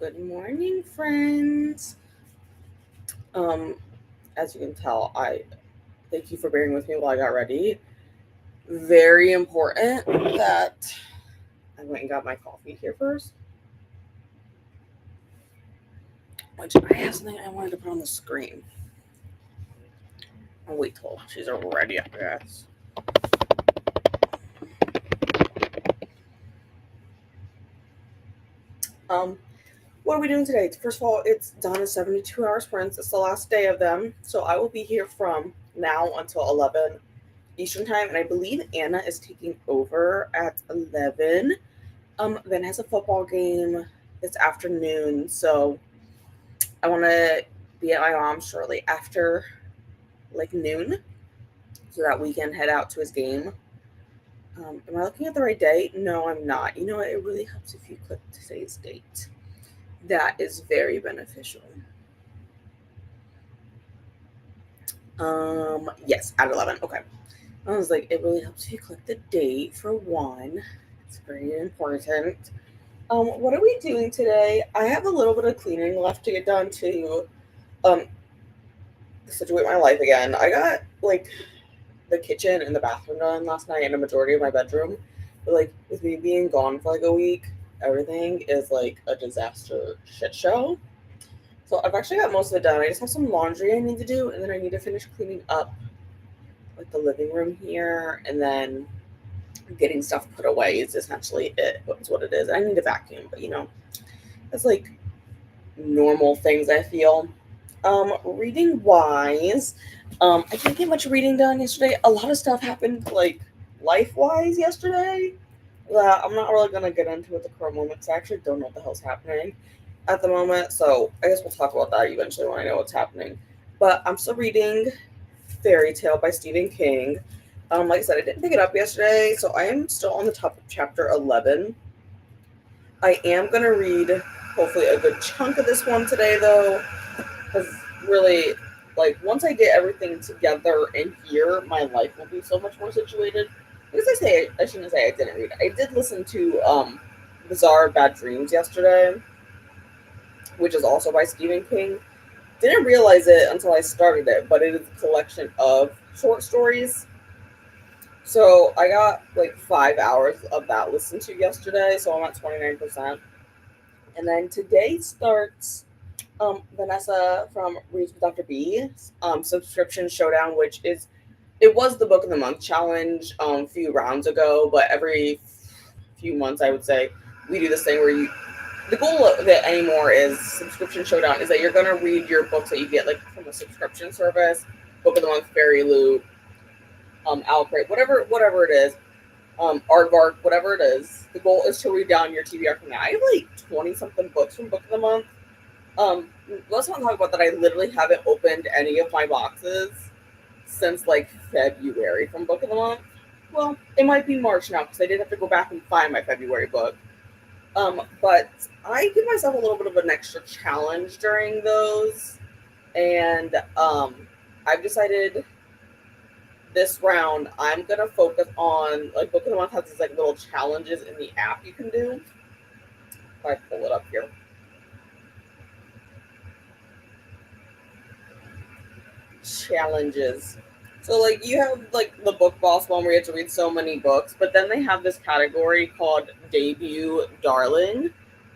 Good morning, friends. Um, as you can tell, I thank you for bearing with me while I got ready. Very important that I went and got my coffee here first. Which I have something I wanted to put on the screen. I'll wait till she's ready after that. Um, what are we doing today? First of all, it's Donna's 72-hour sprints. It's the last day of them, so I will be here from now until 11 Eastern time, and I believe Anna is taking over at 11. Then has a football game this afternoon, so I want to be at my mom's shortly after like noon, so that we can head out to his game. Am I looking at the right date? No, I'm not. You know what? It really helps if you click today's date. That is very beneficial. Yes, at 11. Okay. I was like, it really helps if you click the date for one. It's very important. What are we doing today? I have a little bit of cleaning left to get done to um situate my life again. I got like the kitchen and the bathroom done last night and a majority of my bedroom. But like with me being gone for like a week, everything is like a disaster shit show. So I've actually got most of it done. I just have some laundry I need to do, and then I need to finish cleaning up like the living room here, and then getting stuff put away is essentially it. Is what it is. I need to vacuum, but that's like normal things I feel. Reading wise, I didn't get much reading done yesterday. A lot of stuff happened like life wise yesterday. I'm not really gonna get into at the current moment because I actually don't know what the hell's happening at the moment. So I guess we'll talk about that eventually when I know what's happening. But I'm still reading Fairy Tale by Stephen King. Like I said, I didn't pick it up yesterday, so I am still on the top of chapter 11. I am gonna read hopefully a good chunk of this one today though, because really, like once I get everything together in here, my life will be so much more situated. Because I shouldn't say I didn't read. I did listen to Bizarre Bad Dreams yesterday, which is also by Stephen King. Didn't realize it until I started it, but it is a collection of short stories. So I got like 5 hours of that listened to yesterday, so I'm at 29%. And then today starts Vanessa from Reads with Dr. B subscription showdown, which is it was the Book of the Month challenge a few rounds ago, but every few months I would say we do this thing where the goal of it anymore is subscription showdown is that you're gonna read your books that you get like from a subscription service, Book of the Month, Fairy Loot, Owlcrate, whatever it is, Aardvark, whatever it is. The goal is to read down your TBR from that. I have like 20 something books from Book of the Month. Um, let's not talk about that. I literally haven't opened any of my boxes since like February from Book of the Month. Well, it might be March now because I did have to go back and find my February book. But I give myself a little bit of an extra challenge during those, and I've decided this round I'm gonna focus on like Book of the Month has these like little challenges in the app you can do. If I pull it up here. Challenges. So like you have like the book boss one where you have to read so many books, but then they have this category called debut darling,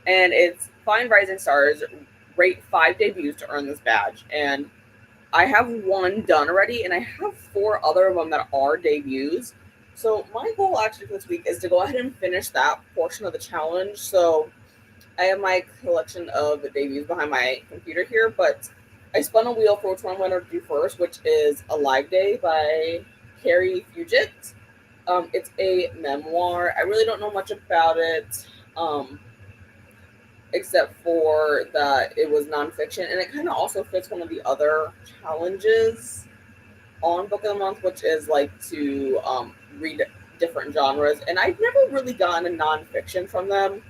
and it's find rising stars, rate 5 debuts to earn this badge. And I have one done already, and I have 4 other of them that are debuts. So my goal actually for this week is to go ahead and finish that portion of the challenge. So I have my collection of debuts behind my computer here, but I spun a wheel for which one I'm going to do first, which is A Live Day by Carrie Fugit. It's a memoir. I really don't know much about it, except for that it was nonfiction, and it kind of also fits one of the other challenges on Book of the Month, which is like to read different genres. And I've never really gotten a nonfiction from them,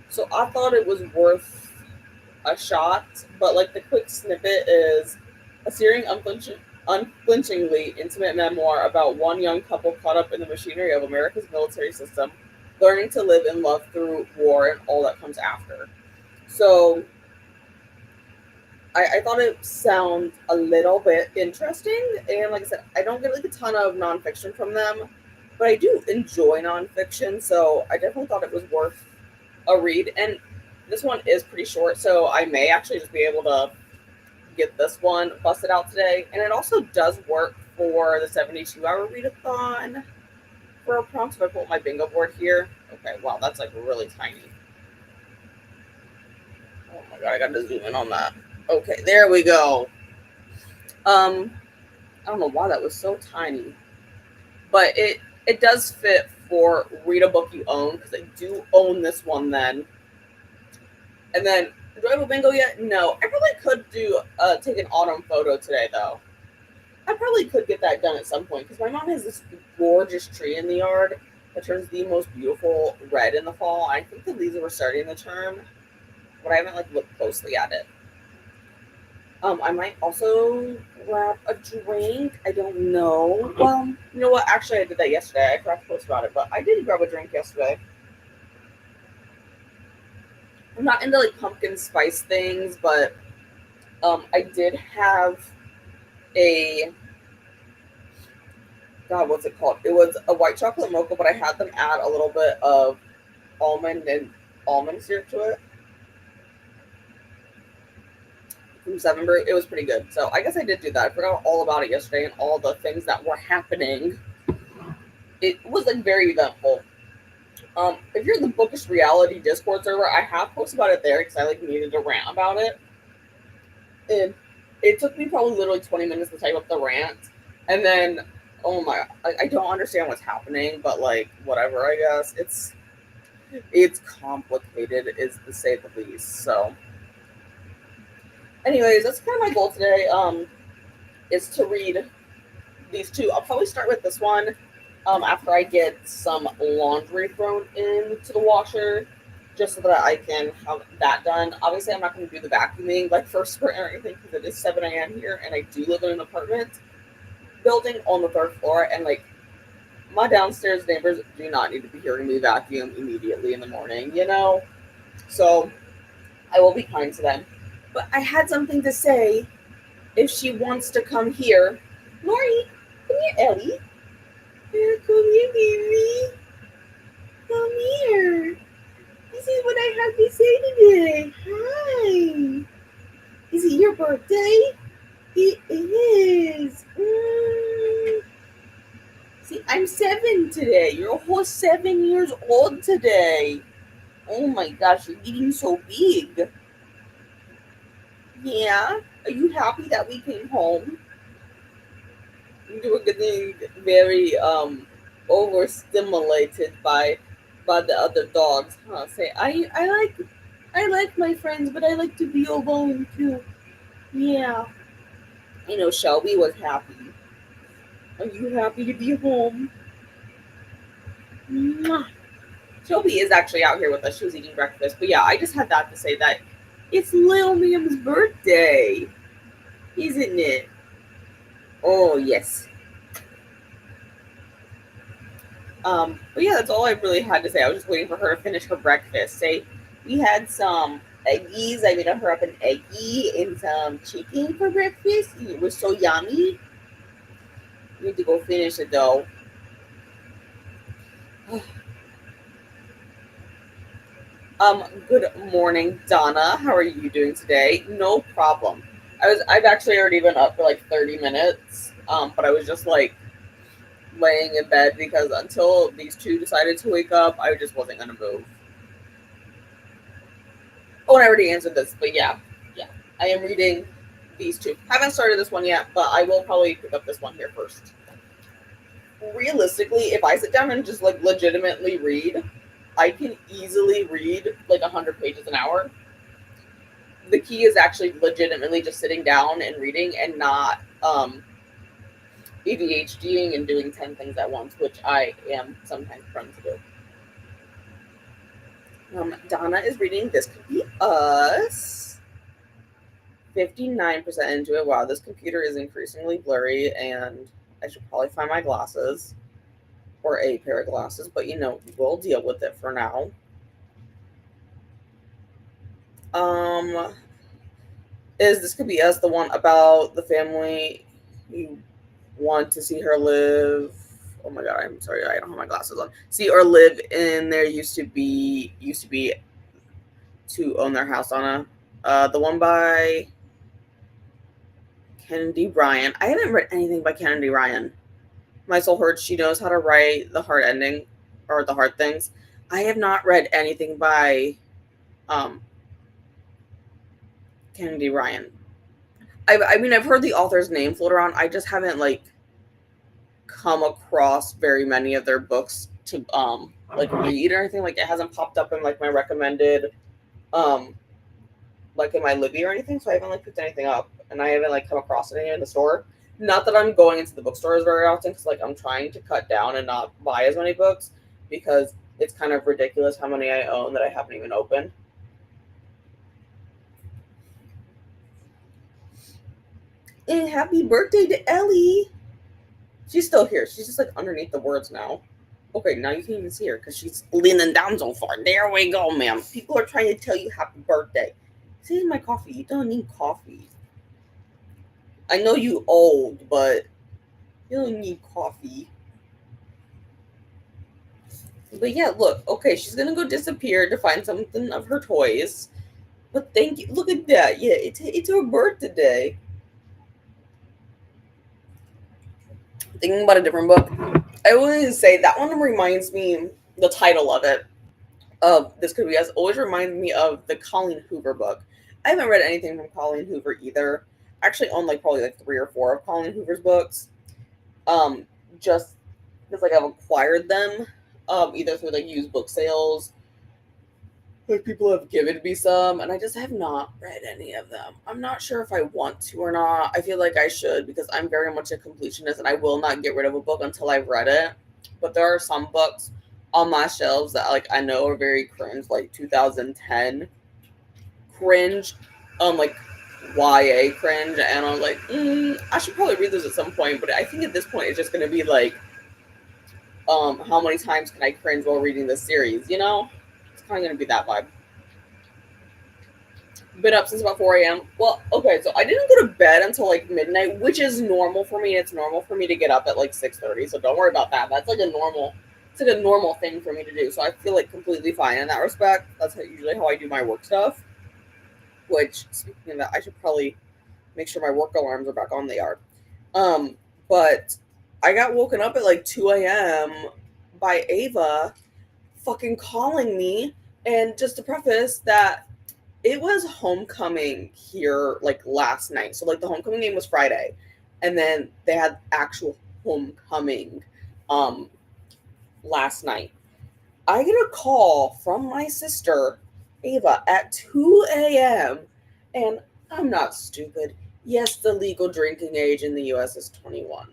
so I thought it was worth a shot. But like the quick snippet is a searing, unflinchingly intimate memoir about one young couple caught up in the machinery of America's military system, learning to live in love through war and all that comes after. So I thought it sounded a little bit interesting. And like I said, I don't get like a ton of nonfiction from them, but I do enjoy nonfiction. So I definitely thought it was worth a read. And this one is pretty short, so I may actually just be able to get this one busted out today. And it also does work for the 72-hour readathon for a prompt. So if I pull up my bingo board here. Okay, wow, that's like really tiny. Oh my god, I gotta zoom in on that. Okay, there we go. I don't know why that was so tiny, but it does fit for read a book you own, because I do own this one then. And then, do I have a bingo yet? No. I probably could do take an autumn photo today though. I probably could get that done at some point, because my mom has this gorgeous tree in the yard that turns the most beautiful red in the fall. I think the leaves were starting to turn, but I haven't like looked closely at it. I might also grab a drink. I don't know. Well, you know what? Actually, I did that yesterday. I forgot to post about it, but I did grab a drink yesterday. I'm not into like pumpkin spice things, but I did have a God, what's it called? It was a white chocolate mocha, but I had them add a little bit of almond and almond syrup to it from Seven Brew. It was pretty good. So I guess I did do that. I forgot all about it yesterday and all the things that were happening. It was like very eventful. If you're in the Bookish Reality Discord server, I have posted about it there because I like needed to rant about it. And it took me probably literally 20 minutes to type up the rant. And then, oh my, I don't understand what's happening, but like, whatever, I guess. It's complicated, is to say the least. So, anyways, that's kind of my goal today. Is to read these two. I'll probably start with this one after I get some laundry thrown into the washer, just so that I can have that done. Obviously, I'm not going to do the vacuuming like first sprint or anything, because it is 7 a.m. here, and I do live in an apartment building on the 3rd floor, and like my downstairs neighbors do not need to be hearing me vacuum immediately in the morning, you know? So I will be kind to them. But I had something to say if she wants to come here. Lori, come here, Ellie. Come here, baby. Come here. This is what I have to say today. Hi. Is it your birthday? It is. See, I'm 7 today. You're a whole 7 years old today. Oh my gosh, you're getting so big. Yeah. Are you happy that we came home? You were getting very overstimulated by the other dogs, huh? Say, I like my friends, but I like to be alone too. Yeah. You know, Shelby was happy. Are you happy to be home? Mwah. Shelby is actually out here with us. She was eating breakfast. But yeah, I just had that to say that it's Lil Liam's birthday, isn't it? Oh yes. But yeah, that's all I really had to say. I was just waiting for her to finish her breakfast. Say, we had some eggies. I made her up an eggie and some chicken for breakfast. It was so yummy. We need to go finish it though. Good morning, Donna. How are you doing today? No problem. I've actually already been up for like 30 minutes. But I was just like laying in bed because until these two decided to wake up, I just wasn't gonna move. Oh, and I already answered this, but yeah. I am reading these two. Haven't started this one yet, but I will probably pick up this one here first. Realistically, if I sit down and just like legitimately read, I can easily read like 100 pages an hour. The key is actually legitimately just sitting down and reading and not ADHDing and doing 10 things at once, which I am sometimes prone to do. Donna is reading This Could Be Us. 59% into it. Wow, this computer is increasingly blurry, and I should probably find my glasses or a pair of glasses, but you know, we'll deal with it for now. Is This Could Be Us the one about the family you want to see her live? Oh my god, I'm sorry, I don't have my glasses on. See or live in there used to be to own their house, Donna. The one by Kennedy Ryan. I haven't read anything by Kennedy Ryan. My soul hurts. She knows how to write the hard ending or the hard things. I have not read anything by um, Kennedy Ryan. I mean, I've heard the author's name float around. I just haven't like come across very many of their books to like read or anything. Like it hasn't popped up in like my recommended like in my Libby or anything. So I haven't like picked anything up, and I haven't like come across anything in the store. Not that I'm going into the bookstores very often, because like I'm trying to cut down and not buy as many books, because it's kind of ridiculous how many I own that I haven't even opened. And happy birthday to Ellie. She's still here. She's just like underneath the words now. Okay, now you can even see her because she's leaning down so far. There we go, ma'am. People are trying to tell you happy birthday. See my coffee. You don't need coffee. I know you old, but you don't need coffee. But yeah, look. Okay, she's gonna go disappear to find something of her toys. But thank you. Look at that. Yeah, it's her birthday. Thinking about a different book. I always say that one reminds me, the title of it, of This Could Be Us, always reminds me of the Colleen Hoover book. I haven't read anything from Colleen Hoover either. I actually own like probably like 3 or 4 of Colleen Hoover's books. Just because like I've acquired them, either through like used book sales, like people have given me some, and I just have not read any of them. I'm not sure if I want to or not. I feel like I should, because I'm very much a completionist and I will not get rid of a book until I've read it. But there are some books on my shelves that like I know are very cringe, like 2010 cringe, like YA cringe, and I'm like, I should probably read those at some point. But I think at this point it's just gonna be like, how many times can I cringe while reading this series? You know, it's kind of gonna be that vibe. Been up since about 4 a.m. Well, okay, so I didn't go to bed until like midnight, which is normal for me. It's normal for me to get up at like 6:30, so don't worry about that. That's like a normal, it's like a normal thing for me to do. So I feel like completely fine in that respect. That's usually how I do my work stuff. Which, speaking of that, I should probably make sure my work alarms are back on. They are. But I got woken up at like 2 a.m. by Ava fucking calling me. And just to preface that, it was homecoming here like last night. So like the homecoming game was Friday, and then they had actual homecoming last night. I get a call from my sister Ava at 2 a.m. and I'm not stupid. Yes, the legal drinking age in the US is 21.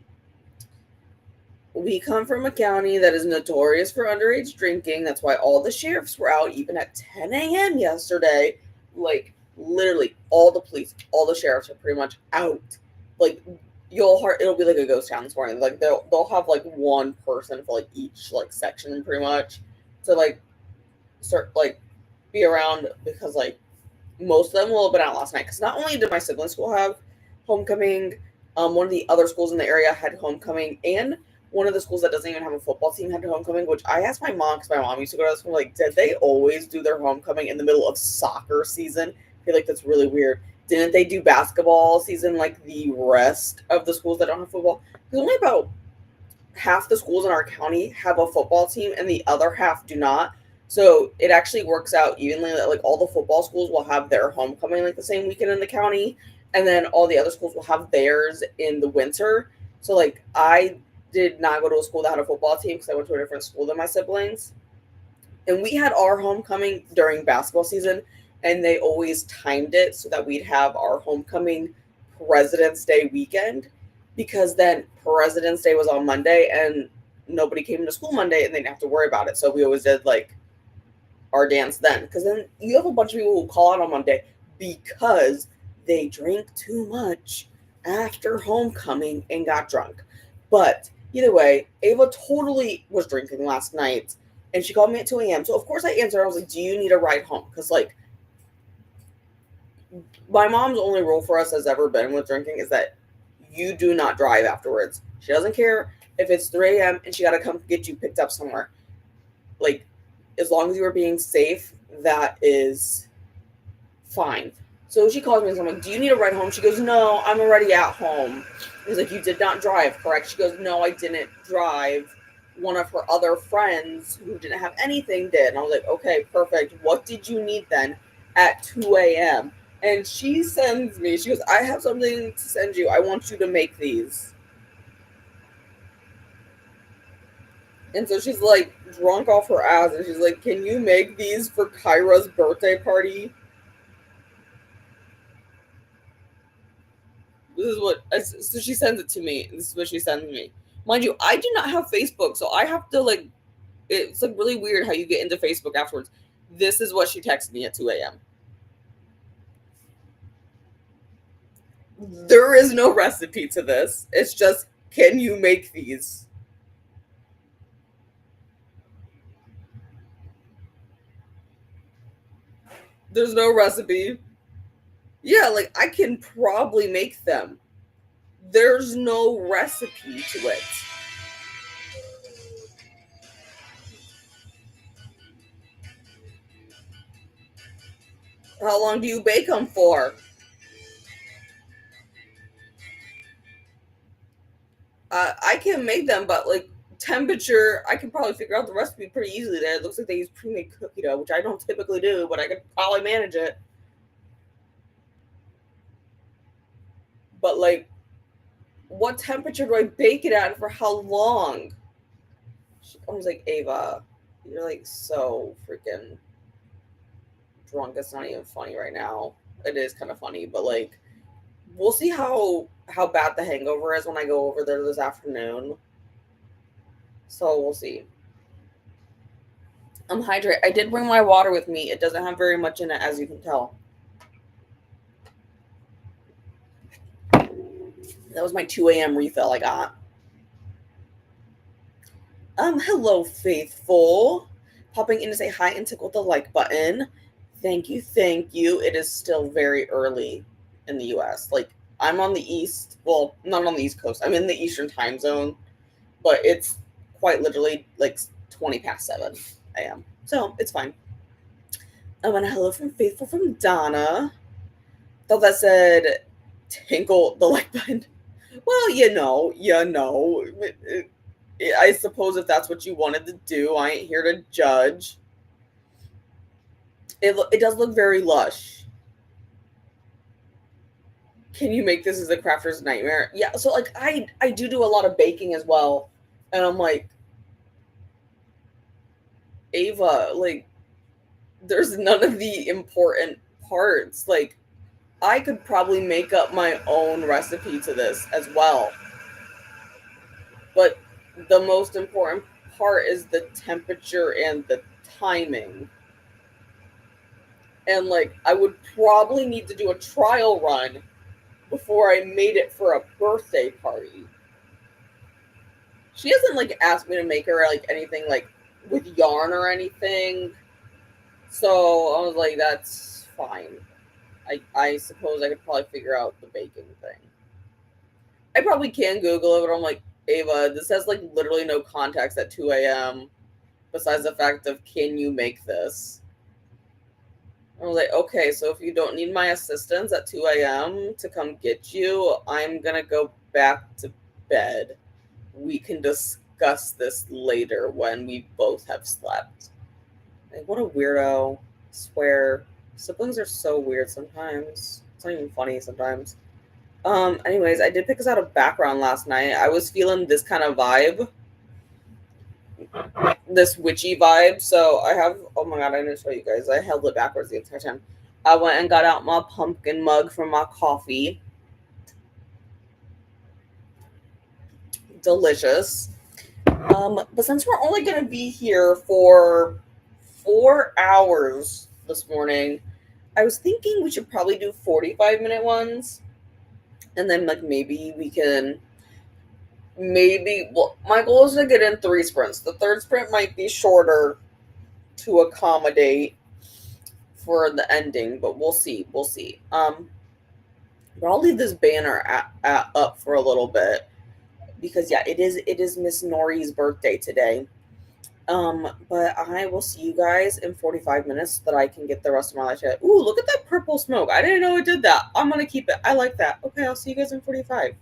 We come from a county that is notorious for underage drinking. That's why all the sheriffs were out even at 10 a.m. yesterday. Like literally all the police, all the sheriffs are pretty much out. Like it'll be like a ghost town this morning. Like they'll have like one person for like each like section pretty much to like start like be around, because like most of them will have been out last night. Because not only did my siblings' school have homecoming, one of the other schools in the area had homecoming, and one of the schools that doesn't even have a football team had homecoming, which I asked my mom, because my mom used to go to that school, like, did they always do their homecoming in the middle of soccer season? I feel like that's really weird. Didn't they do basketball season like the rest of the schools that don't have football? Because only about half the schools in our county have a football team and the other half do not. So it actually works out evenly that like all the football schools will have their homecoming like the same weekend in the county, and then all the other schools will have theirs in the winter. So like I did not go to a school that had a football team because I went to a different school than my siblings. And we had our homecoming during basketball season, and they always timed it so that we'd have our homecoming President's Day weekend, because then President's Day was on Monday and nobody came to school Monday and they didn't have to worry about it. So we always did like our dance then, because then you have a bunch of people who call out on Monday because they drank too much after homecoming and got drunk. But either way, Ava totally was drinking last night, and she called me at 2 a.m. So of course I answered. I was like, do you need a ride home? Because like My mom's only rule for us has ever been with drinking is that you do not drive afterwards. She doesn't care if it's 3 a.m. and she got to come get you picked up somewhere. Like, as long as you are being safe, that is fine. So she calls me and I'm like, do you need a ride home? She goes, no, I'm already at home. He's like, you did not drive, correct? She goes, no, I didn't drive. One of her other friends who didn't have anything did. And I was like, okay, perfect. What did you need then at 2 a.m.? And she sends me, she goes, I have something to send you. I want you to make these. And so she's like drunk off her ass. And she's like, can you make these for Kyra's birthday party? This is what, so she sends it to me. This is what she sends me. Mind you, I do not have Facebook, so I have to like, it's like really weird how you get into Facebook afterwards. This is what she texted me at 2 a.m. There is no recipe to this. It's just, can you make these? There's no recipe. Yeah, like I can probably make them. There's no recipe to it. How long do you bake them for? I can make them, but like temperature, I can probably figure out the recipe pretty easily. There, it looks like they use pre-made cookie dough, which I don't typically do, but I could probably manage it. But like, what temperature do I bake it at, and for how long? I was like, Ava, you're like so freaking drunk. It's not even funny right now. It is kind of funny, but like, we'll see how bad the hangover is when I go over there this afternoon. So we'll see. I'm hydrated. I did bring my water with me. It doesn't have very much in it, as you can tell. That was my 2 a.m. refill I got. Hello, faithful. Popping in to say hi and tickle the like button. Thank you, thank you. It is still very early in the US. Like, I'm on the east, well, not on the East Coast. I'm in the Eastern time zone, but it's quite literally like 20 past 7 a.m. So it's fine. And a hello from Faithful from Donna. Thought that said tinkle the like button. Well, I suppose if that's what you wanted to do, I ain't here to judge. It does look very lush. Can you make this as a crafter's nightmare? Yeah, so like I do a lot of baking as well, and I'm like, Ava, like, there's none of the important parts. Like, I could probably make up my own recipe to this as well. But the most important part is the temperature and the timing. And like, I would probably need to do a trial run before I made it for a birthday party. She hasn't like asked me to make her like anything like with yarn or anything. So I was like, that's fine. I suppose I could probably figure out the baking thing. I probably can Google it, but I'm like, Ava, this has like literally no context at 2 a.m. besides the fact of, can you make this? I was like, okay, so if you don't need my assistance at 2 a.m. to come get you, I'm going to go back to bed. We can discuss this later when we both have slept. Like, what a weirdo. I swear. Siblings are so weird sometimes. It's not even funny sometimes. Anyways, I did pick us out a background last night. I was feeling this kind of vibe. This witchy vibe. So I have, oh my god, I didn't show you guys. I held it backwards the entire time. I went and got out my pumpkin mug for my coffee. Delicious. But since we're only going to be here for 4 hours this morning, I was thinking we should probably do 45-minute ones. And then like maybe we can well, my goal is to get in 3 sprints. The third sprint might be shorter to accommodate for the ending, but we'll see. We'll see. But I'll leave this banner up for a little bit because yeah, it is Miss Nori's birthday today. But I will see you guys in 45 minutes so that I can get the rest of my life. Ooh, look at that purple smoke. I didn't know it did that. I'm gonna keep it. I like that. Okay, I'll see you guys in 45.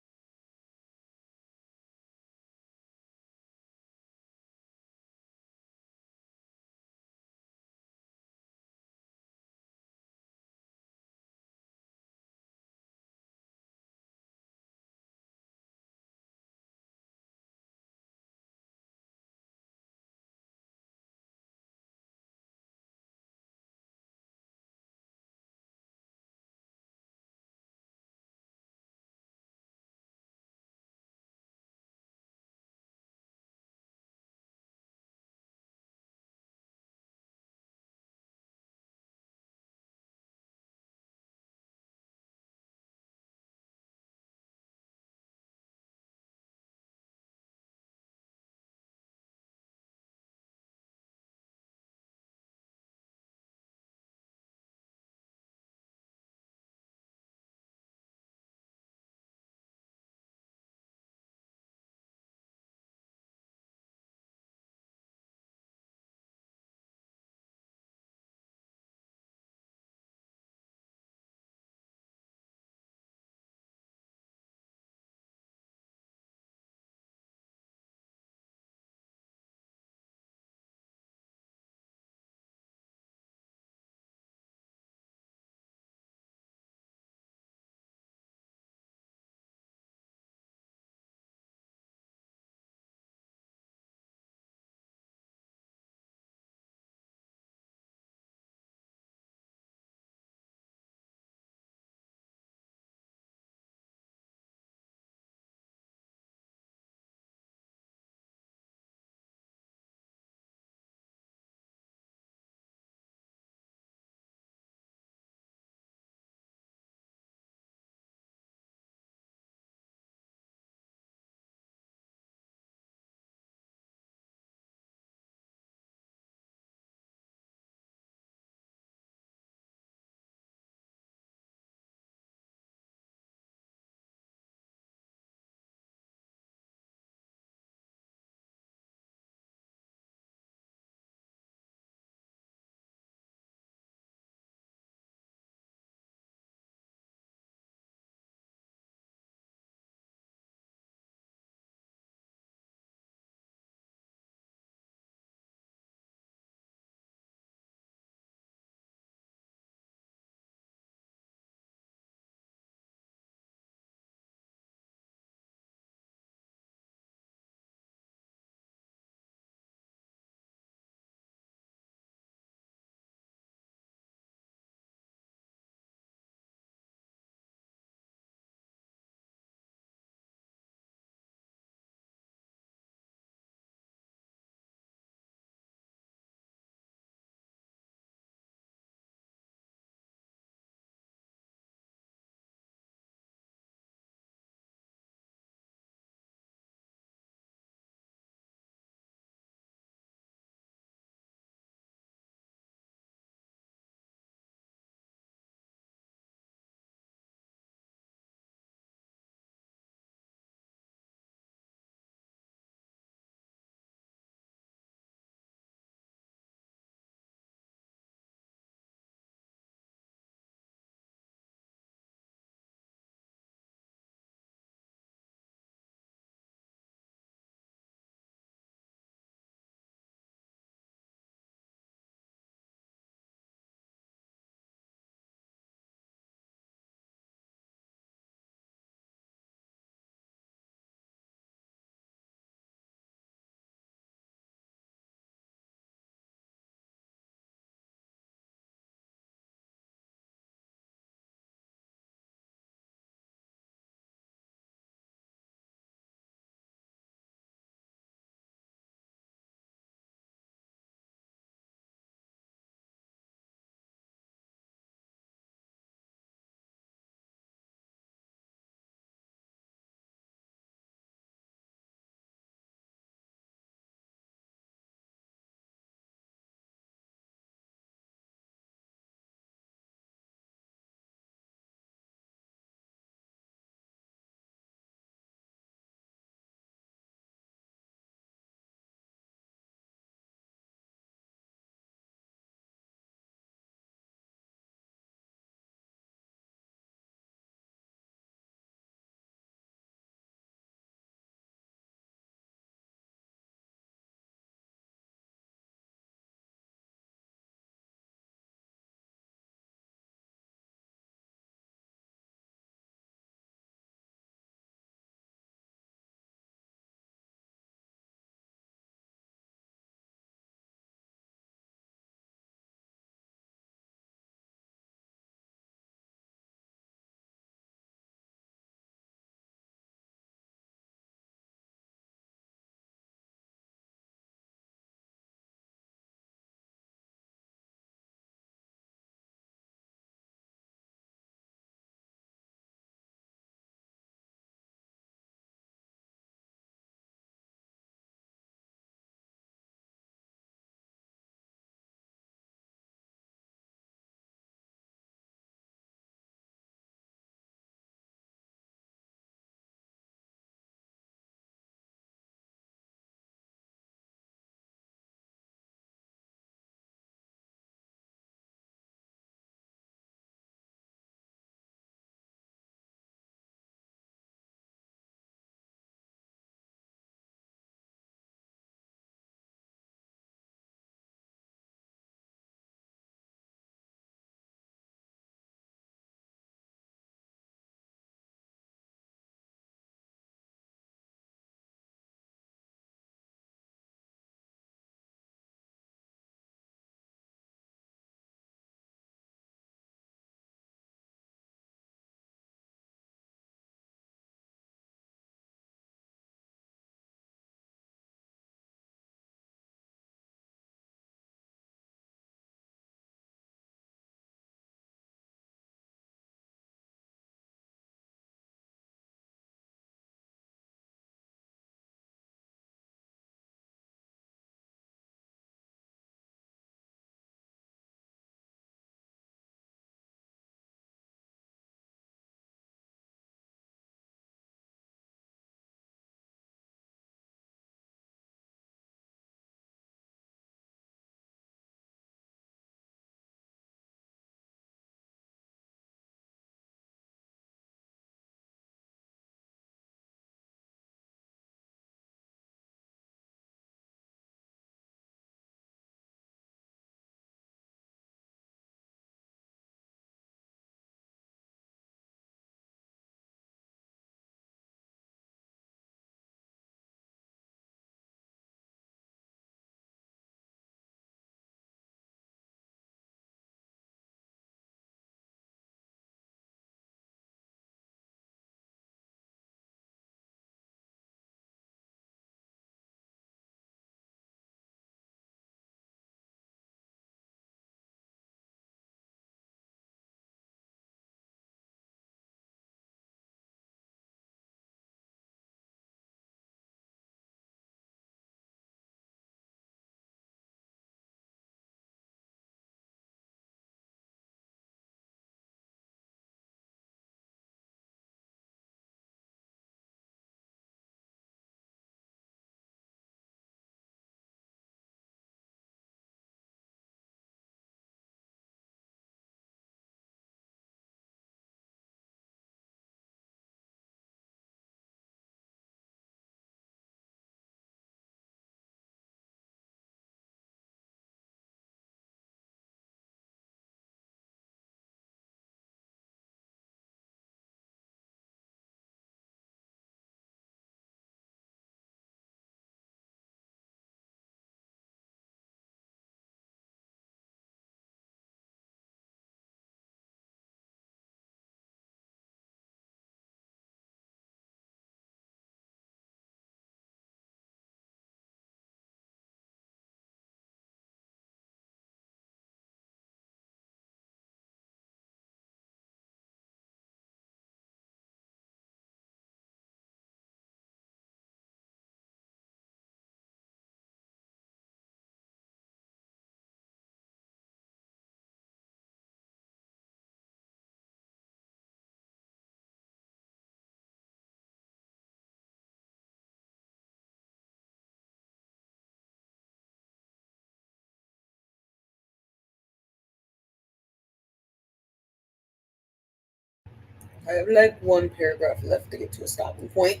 I have like one paragraph left to get to a stopping point.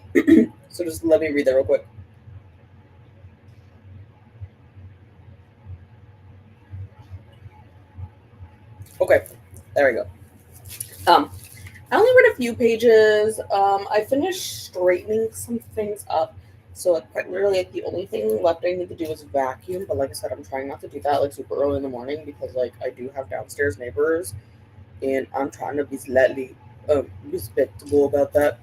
So just let me read that real quick. Okay, there we go. I only read a few pages. I finished straightening some things up. So like quite literally like the only thing left I need to do is vacuum. But like I said, I'm trying not to do that like super early in the morning because like I do have downstairs neighbors and I'm trying to be slightly respectable about that.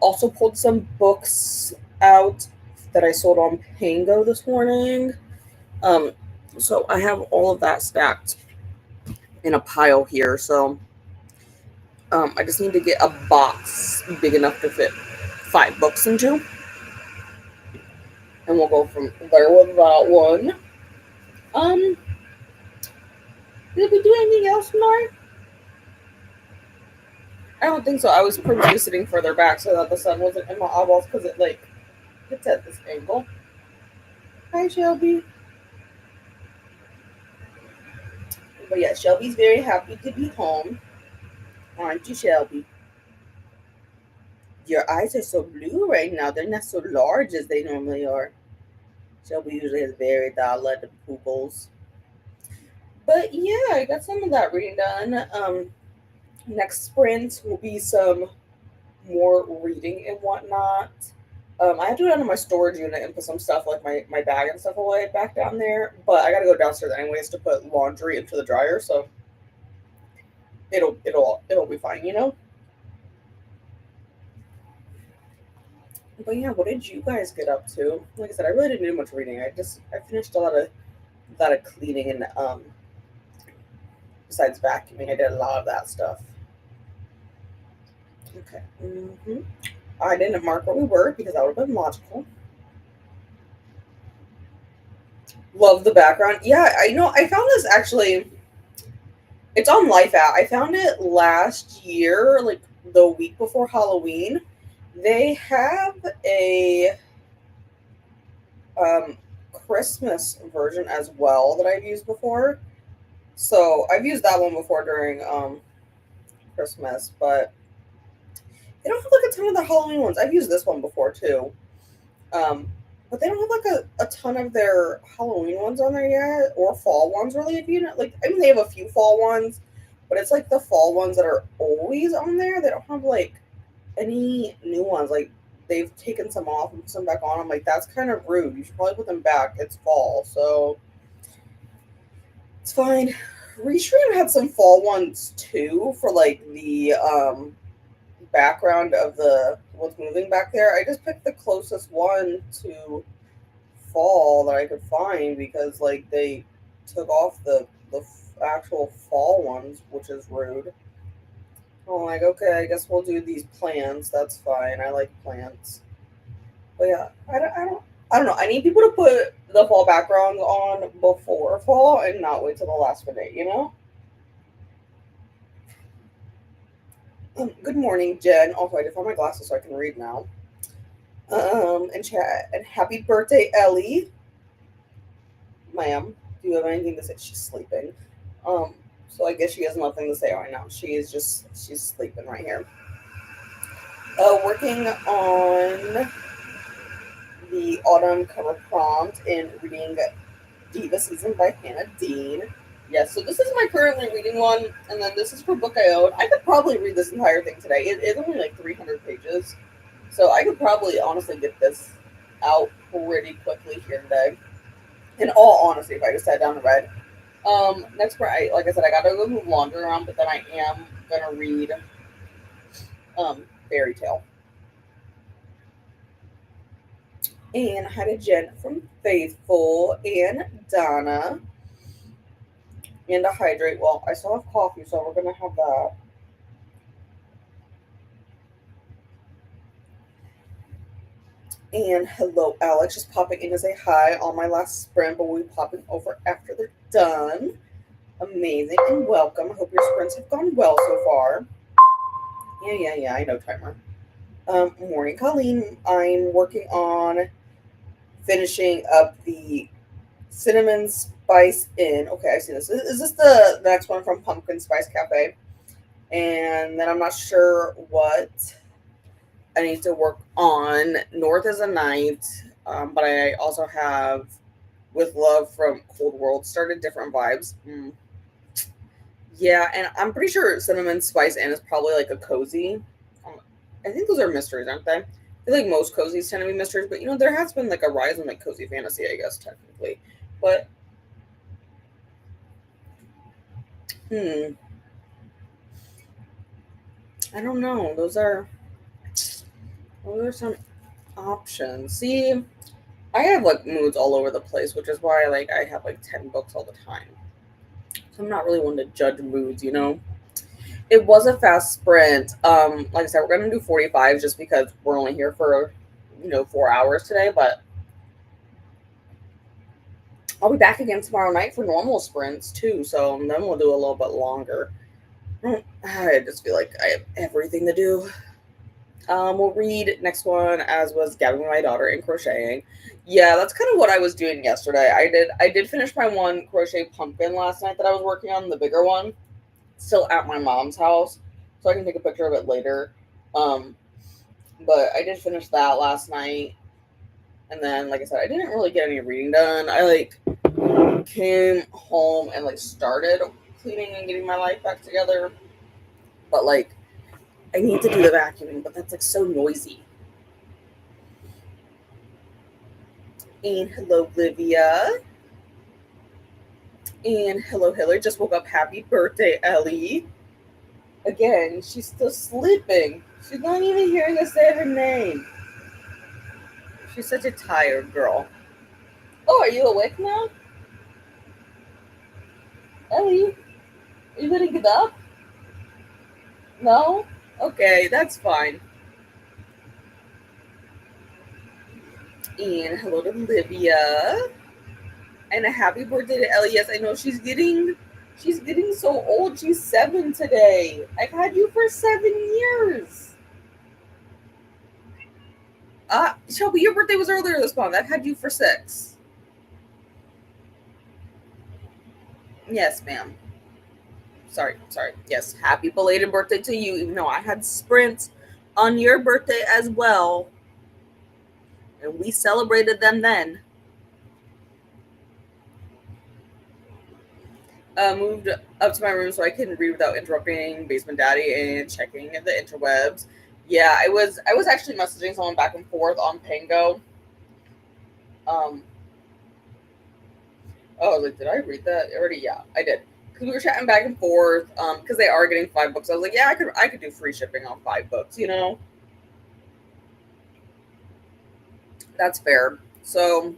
Also pulled some books out that I sold on Pango this morning. Um, so I have all of that stacked in a pile here. So I just need to get a box big enough to fit 5 books into, and we'll go from there with that one. Um, did we do anything else tonight? I don't think so. I was purposely sitting further back so that the sun wasn't in my eyeballs because it like it's at this angle. Hi, Shelby. But yeah, Shelby's very happy to be home. Aren't you, Shelby? Your eyes are so blue right now. They're not so large as they normally are. Shelby usually has very dilated pupils. But yeah, I got some of that reading done. Next sprint will be some more reading and whatnot. I have to go down to my storage unit and put some stuff like my bag and stuff away back down there. But I gotta go downstairs anyways to put laundry into the dryer, so it'll be fine, you know? But yeah, what did you guys get up to? Like I said, I really didn't do much reading. I finished a lot of cleaning and besides vacuuming, I did a lot of that stuff. Okay. I didn't mark where we were because that would have been logical. Love the background. Yeah, I know. I found this actually. It's on Life Out. I found it last year, like the week before Halloween. They have a um, Christmas version as well that I've used before. So I've used that one before during Christmas, but they don't have like a ton of the Halloween ones. I've used this one before too. Um, but they don't have like a ton of their Halloween ones on there yet, or fall ones really. If you know, like, I mean, they have a few fall ones, but it's like the fall ones that are always on there. They don't have like any new ones. Like they've taken some off and put some back on. I'm like, that's kind of rude. You should probably put them back. It's fall, so it's fine. Restream had some fall ones too for like the background of the what's moving back there. I just picked the closest one to fall that I could find because like they took off the actual fall ones, which is rude. I'm like, okay, I guess we'll do these plants. That's fine. I like plants. But yeah, I don't know. I need people to put the fall background on before fall and not wait till the last minute. You know. Good morning, Jen. Also, I did find my glasses so I can read now. And chat and happy birthday, Ellie. Ma'am, do you have anything to say? She's sleeping. So I guess she has nothing to say right now. She's sleeping right here. Working on the autumn cover prompt and reading Diva Season by Hannah Dean. Yes, so this is my currently reading one, and then this is for book I own. I could probably read this entire thing today. It's only like 300 pages, so I could probably honestly get this out pretty quickly here today. In all honesty, if I just sat down and read. Next part, like I said, I gotta go move laundry around, but then I am gonna read Fairy Tale. And I had a Jen from Faithful and Donna. And to hydrate. Well, I still have coffee, so we're gonna have that. And hello, Alex, just popping in to say hi on my last sprint, but we'll be popping over after they're done. Amazing and welcome. I hope your sprints have gone well so far. Yeah, I know, timer. Morning, Colleen. I'm working on finishing up the cinnamon spice in. Okay, I see this. Is this the next one from Pumpkin Spice Cafe? And then I'm not sure what I need to work on. North is a night, but I also have With Love from Cold World started different vibes. Yeah, and I'm pretty sure Cinnamon Spice Inn is probably like a cozy. Um, I think those are mysteries, aren't they? I feel like most cozies tend to be mysteries, but there has been like a rise in like cozy fantasy, I guess technically. But hmm, I don't know. Those are some options. See, I have like moods all over the place, which is why like I have like 10 books all the time. So I'm not really one to judge moods. It was a fast sprint. Like I said, we're gonna do 45 just because we're only here for 4 hours today, but I'll be back again tomorrow night for normal sprints too. So then we'll do a little bit longer. I just feel like I have everything to do. We'll read next one as was gabbing my daughter and crocheting. Yeah, that's kind of what I was doing yesterday. I did finish my one crochet pumpkin last night that I was working on, the bigger one, still at my mom's house, so I can take a picture of it later. Um, but I did finish that last night, and then like I said, I didn't really get any reading done. I like came home and like started cleaning and getting my life back together, but like I need to do the vacuuming, but that's like so noisy. And hello, Livia. And hello, Hillary. Just woke up. Happy birthday, Ellie. Again, she's still sleeping. She's not even hearing us say her name. She's such a tired girl. Oh, are you awake now? Ellie, are you gonna get up? No? Okay, that's fine. And hello to Livia. And a happy birthday to Ellie. Yes, I know she's getting so old. She's 7 today. I've had you for 7 years. Shelby, your birthday was earlier this month. I've had you for 6. Yes, ma'am. Sorry. Yes, happy belated birthday to you, even though I had sprints on your birthday as well. And we celebrated them then. Moved up to my room so I can read without interrupting Basement Daddy and checking the interwebs. Yeah, I was actually messaging someone back and forth on Pango. Um, oh, I was like, did I read that already? Yeah, I did. Because we were chatting back and forth. Because they are getting 5 books. I was like, yeah, I could do free shipping on 5 books. That's fair. So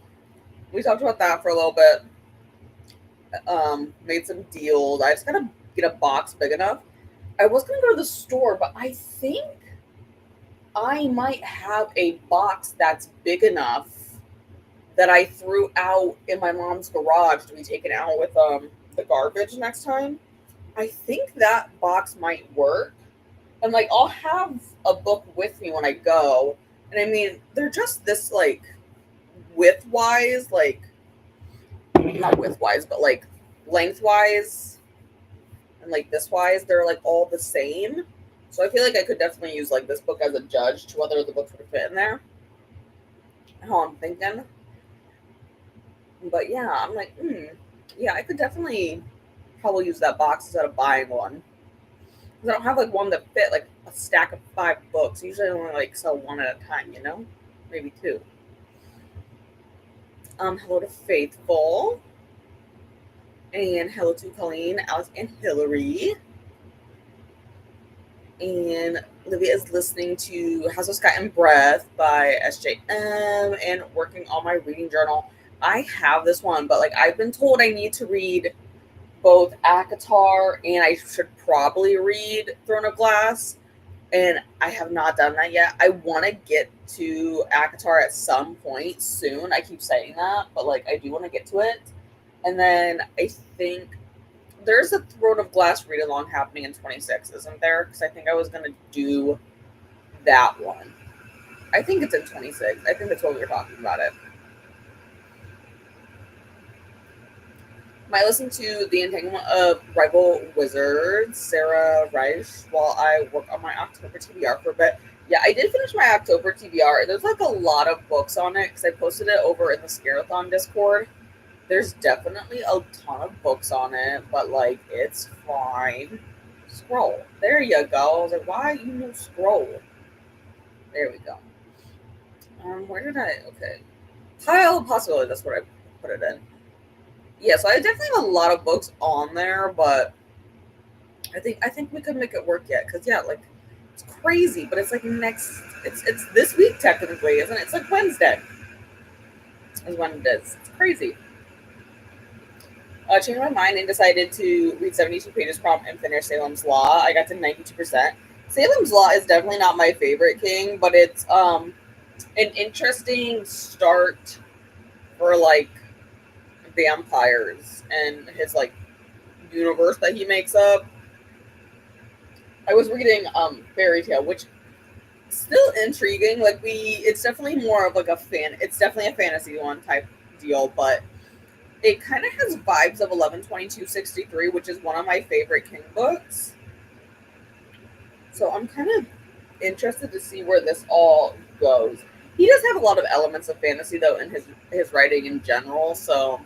we talked about that for a little bit. Made some deals. I just gotta get a box big enough. I was gonna go to the store, but I think I might have a box that's big enough that I threw out in my mom's garage to be taken out with the garbage next time. I think that box might work. And like I'll have a book with me when I go. And I mean, they're just this like widthwise, like not widthwise, but like lengthwise and like this wise, they're like all the same. So I feel like I could definitely use like this book as a judge to whether the books would fit in there. How I'm thinking. But yeah, I'm like, yeah, I could definitely probably use that box instead of buying one. Because I don't have like one that fit like a stack of 5 books. Usually I only like sell one at a time. Maybe 2. Hello to Faithful. And hello to Colleen, Alex, and Hillary. And Olivia is listening to House of Sky and Breath by SJM and working on my reading journal. I have this one, but like I've been told I need to read both ACOTAR and I should probably read Throne of Glass. And I have not done that yet. I want to get to ACOTAR at some point soon. I keep saying that, but like I do want to get to it. And then I think there's a Throne of Glass read along happening in 26, isn't there? Because I think I was going to do that one. I think it's in 26. I think that's what we were talking about it. Might listen to The Entanglement of Rival Wizards, Sarah Reich, while I work on my October TBR for a bit. Yeah, I did finish my October TBR. There's like a lot of books on it because I posted it over in the Scareathon Discord. There's definitely a ton of books on it, but like it's fine. Scroll. There you go. I was like, why you no scroll? There we go. Where did I? Okay, pile of possibility. That's what I put it in. Yeah, so I definitely have a lot of books on there, but I think we could make it work yet. Cause yeah, like it's crazy, but it's like next. It's this week technically, isn't it? It's like Wednesday is when it is. It's crazy. Changed my mind and decided to read 72 pages prompt and finish Salem's Law. I got to 92%. Salem's Law is definitely not my favorite king, but it's an interesting start for like vampires and his like universe that he makes up. I was reading Fairy Tale, which is still intriguing. Like it's definitely more of like it's definitely a fantasy one type deal, but it kind of has vibes of 11/22/63, which is one of my favorite King books. So I'm kind of interested to see where this all goes. He does have a lot of elements of fantasy though in his writing in general, so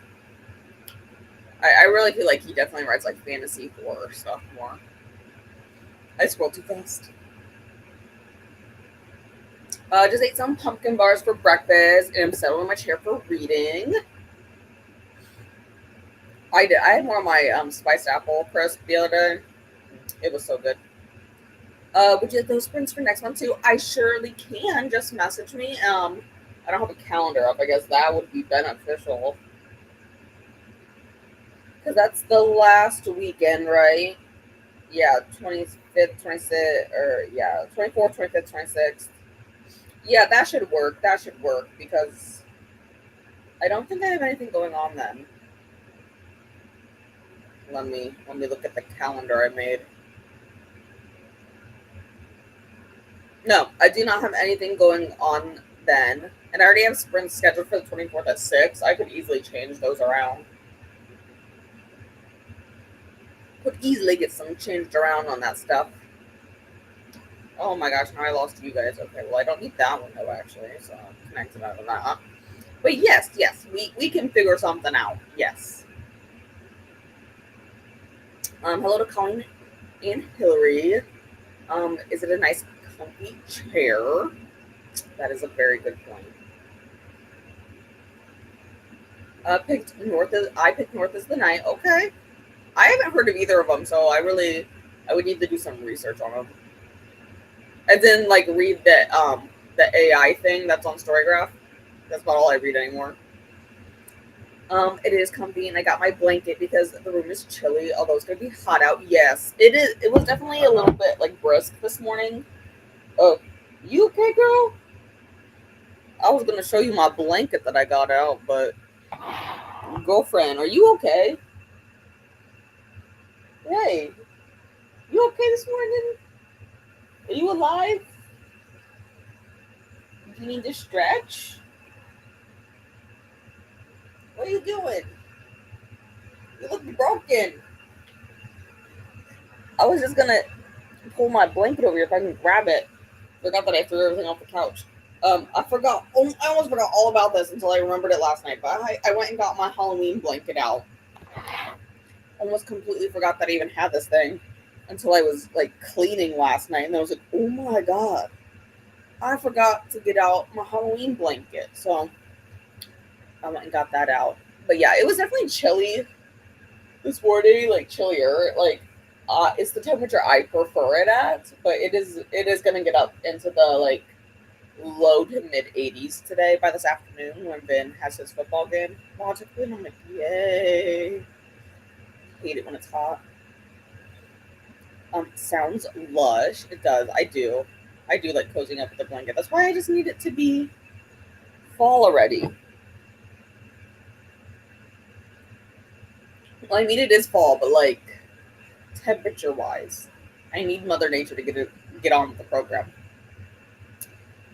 I really feel like he definitely writes like fantasy horror stuff more. I scrolled too fast. Just ate some pumpkin bars for breakfast and I'm settled in my chair for reading. I did. I had more of my spiced apple crisp the other day. It was so good. Would you like those prints for next month too? I surely can. Just message me. I don't have a calendar up. I guess that would be beneficial because that's the last weekend, right? Yeah, 25th, 26th, or yeah, 24th, 25th, 26th. Yeah, that should work. That should work because I don't think I have anything going on then. Let me look at the calendar I made. No, I do not have anything going on then. And I already have sprints scheduled for the 24th at 6. I could easily change those around. Could easily get some changed around on that stuff. Oh my gosh, now I lost you guys. Okay, well I don't need that one though actually, so I'm connected out of that. But yes, we can figure something out. Yes. Hello to Colleen and Hillary. Is it a nice comfy chair? That is a very good point. I picked North as the night. Okay. I haven't heard of either of them, so I would need to do some research on them. And then like read the AI thing that's on Storygraph. That's about all I read anymore. It is comfy, and I got my blanket because the room is chilly. Although it's gonna be hot out. Yes, it is. It was definitely a little bit like brisk this morning. Oh, you okay, girl? I was gonna show you my blanket that I got out, but girlfriend, are you okay? Hey, you okay this morning? Are you alive? Do you need to stretch? What are you doing? You look broken. I was just gonna pull my blanket over here if I can grab it. Forgot that I threw everything off the couch. I forgot. I almost forgot all about this until I remembered it last night. But I went and got my Halloween blanket out. Almost completely forgot that I even had this thing until I was like cleaning last night, and I was like, oh my god, I forgot to get out my Halloween blanket. So I went and got that out. But yeah, it was definitely chilly this morning, like chillier. Like it's the temperature I prefer it at, but it is gonna get up into the like low to mid 80s today by this afternoon when Ben has his football game logically, and I'm like, yay. Hate it when it's hot. Sounds lush. It does. I do. I do like cozying up with the blanket. That's why I just need it to be fall already. Well, I mean it is fall, but like temperature wise, I need Mother Nature to get on with the program.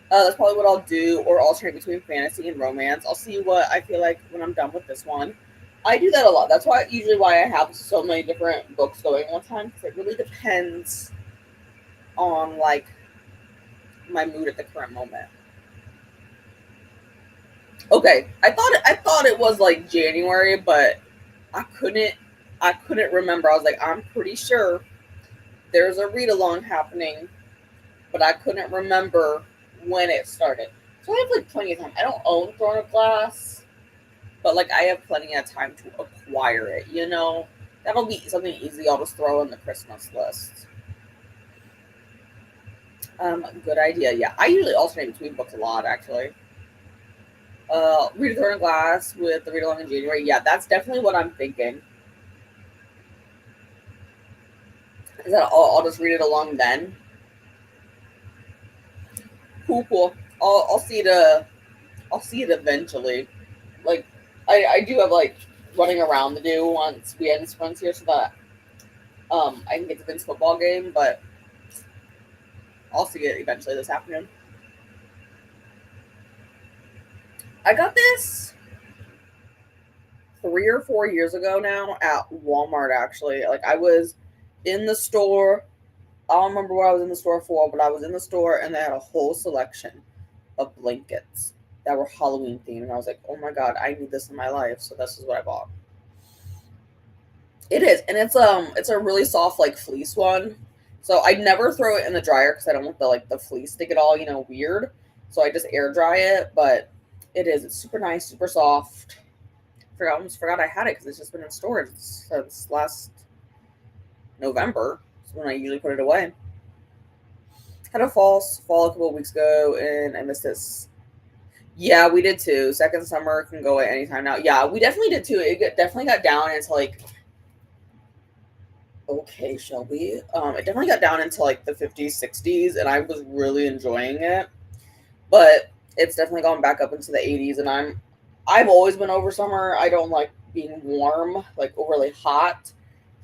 That's probably what I'll do, or alternate between fantasy and romance. I'll see what I feel like when I'm done with this one. I do that a lot. That's why usually why I have so many different books going all the time, because it really depends on like my mood at the current moment. Okay, I thought it was like January, but I couldn't I couldn't remember. I was like, I'm pretty sure there's a read along happening, but I couldn't remember when it started. So I have like plenty of time. I don't own Throne of Glass, but like I have plenty of time to acquire it. That'll be something easy. I'll just throw in the Christmas list. Good idea. Yeah, I usually alternate between books a lot actually. Read a Throne of Glass with the read along in January. Yeah, that's definitely what I'm thinking. Is that I'll just read it along then? Cool, cool. I'll see it. I'll see it eventually. Like, I do have like running around to do once we end sprints here, so that I can get to Vince football game. But I'll see it eventually this afternoon. I got this 3 or 4 years ago now at Walmart. Actually, like I was in the store. I don't remember what I was in the store for, but I was in the store and they had a whole selection of blankets that were Halloween themed. And I was like, oh my god, I need this in my life. So this is what I bought. It is, and it's a really soft like fleece one. So I never throw it in the dryer because I don't want the fleece to get all weird. So I just air dry it, but it's super nice, super soft. Almost forgot I had it because it's just been in storage since last November. That's when I usually put it away. Had a fall a couple of weeks ago, and I missed this. Yeah, we did too. Second summer can go at any time now. Yeah, we definitely did too. Definitely got down into like, okay, Shelby. It definitely got down into like the 50s, 60s, and I was really enjoying it. But it's definitely gone back up into the 80s, and I've always been over summer. I don't like being warm, like overly hot.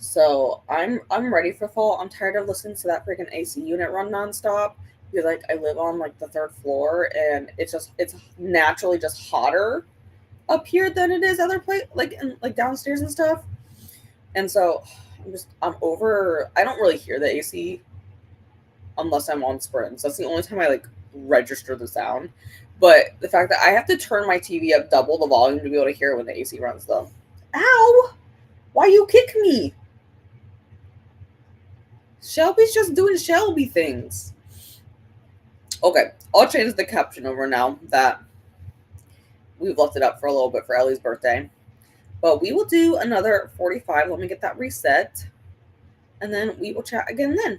So I'm ready for fall. I'm tired of listening to that freaking AC unit run nonstop. Because like I live on like the third floor, and it's naturally just hotter up here than it is other place like downstairs and stuff. And so I'm over. I don't really hear the AC unless I'm on sprints. That's the only time I like register the sound. But the fact that I have to turn my TV up double the volume to be able to hear it when the AC runs, though. Ow! Why you kick me? Shelby's just doing Shelby things. Okay, I'll change the caption over now that we've left it up for a little bit for Ellie's birthday. But we will do another 45. Let me get that reset. And then we will chat again then.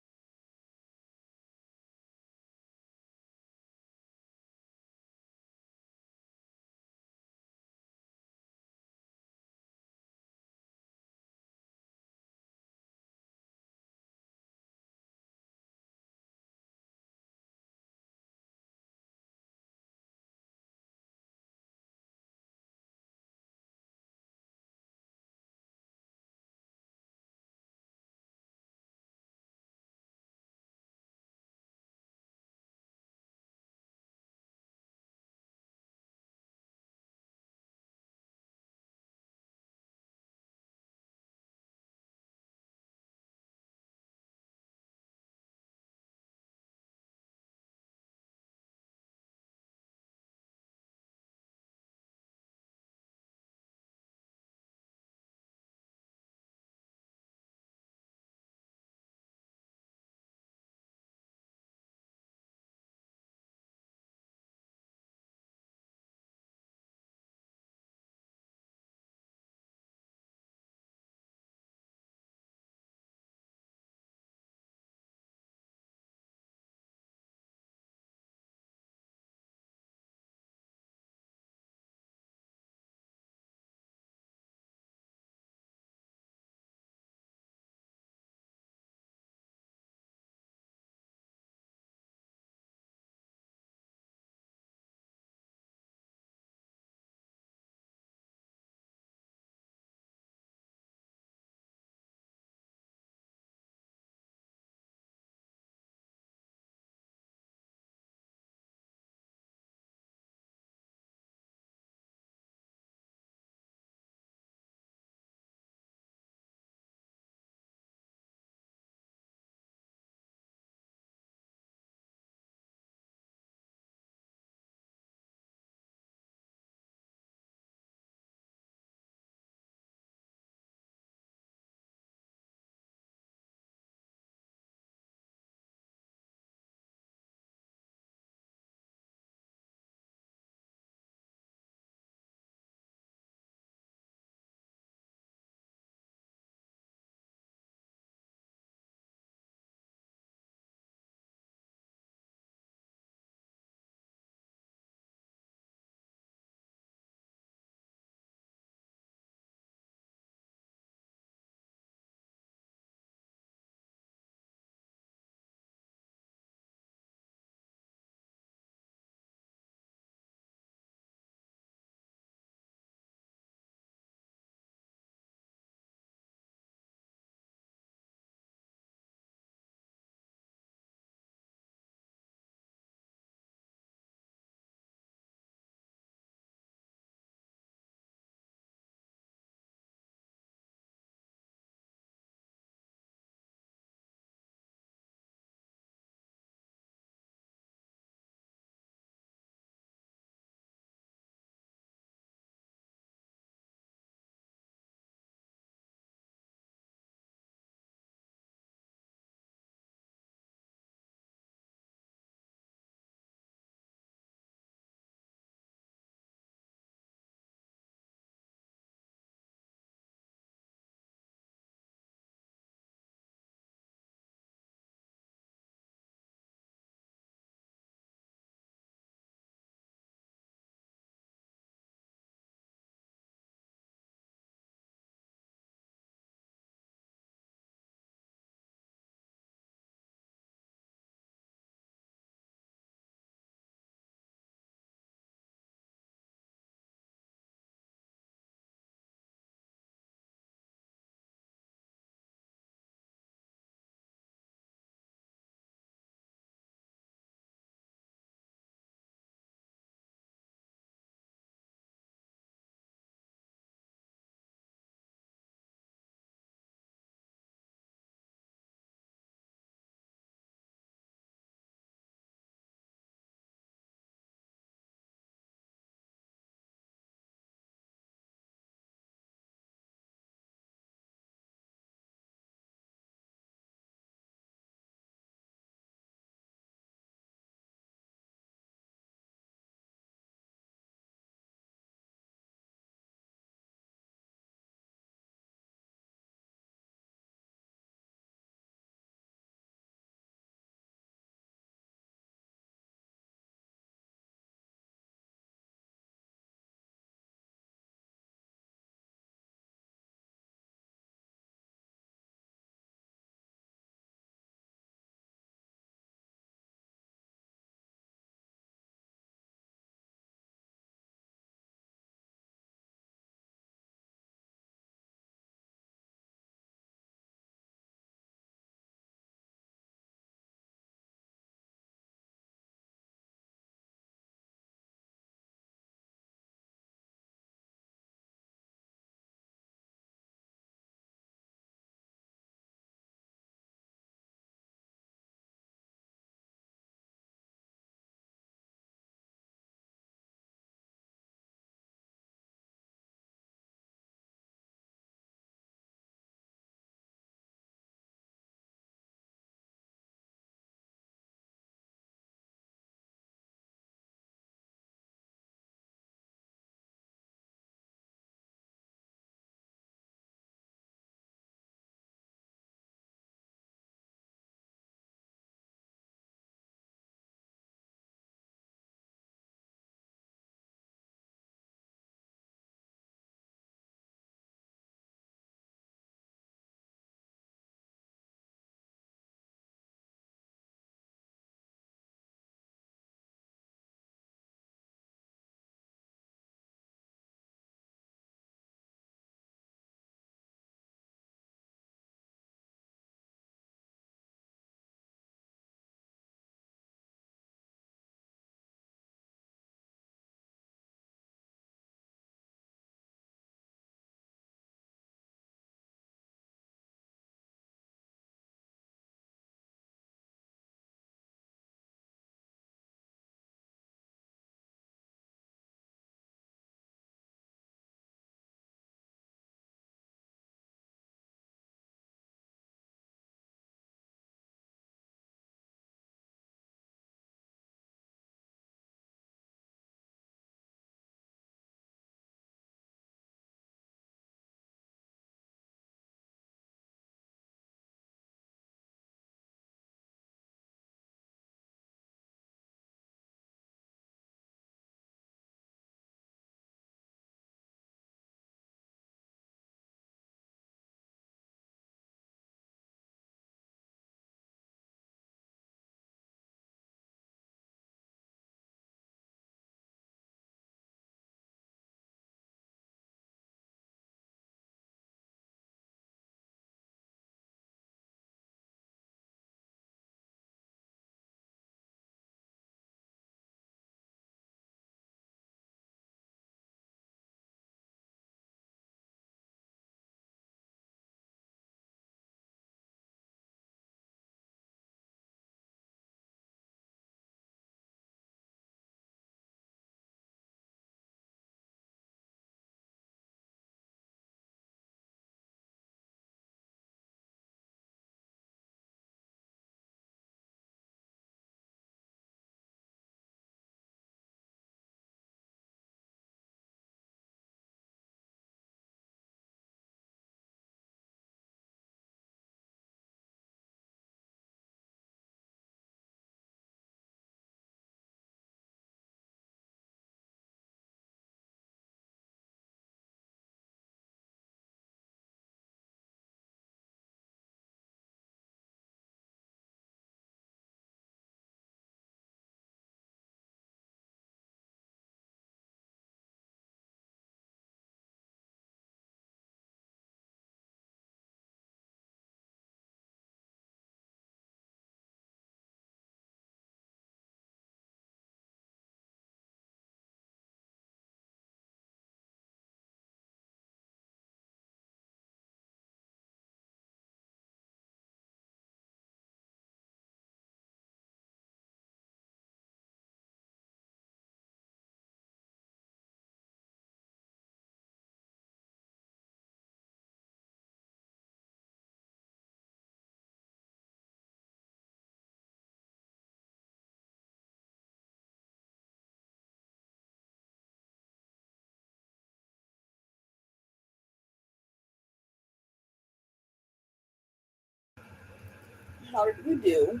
how did we do?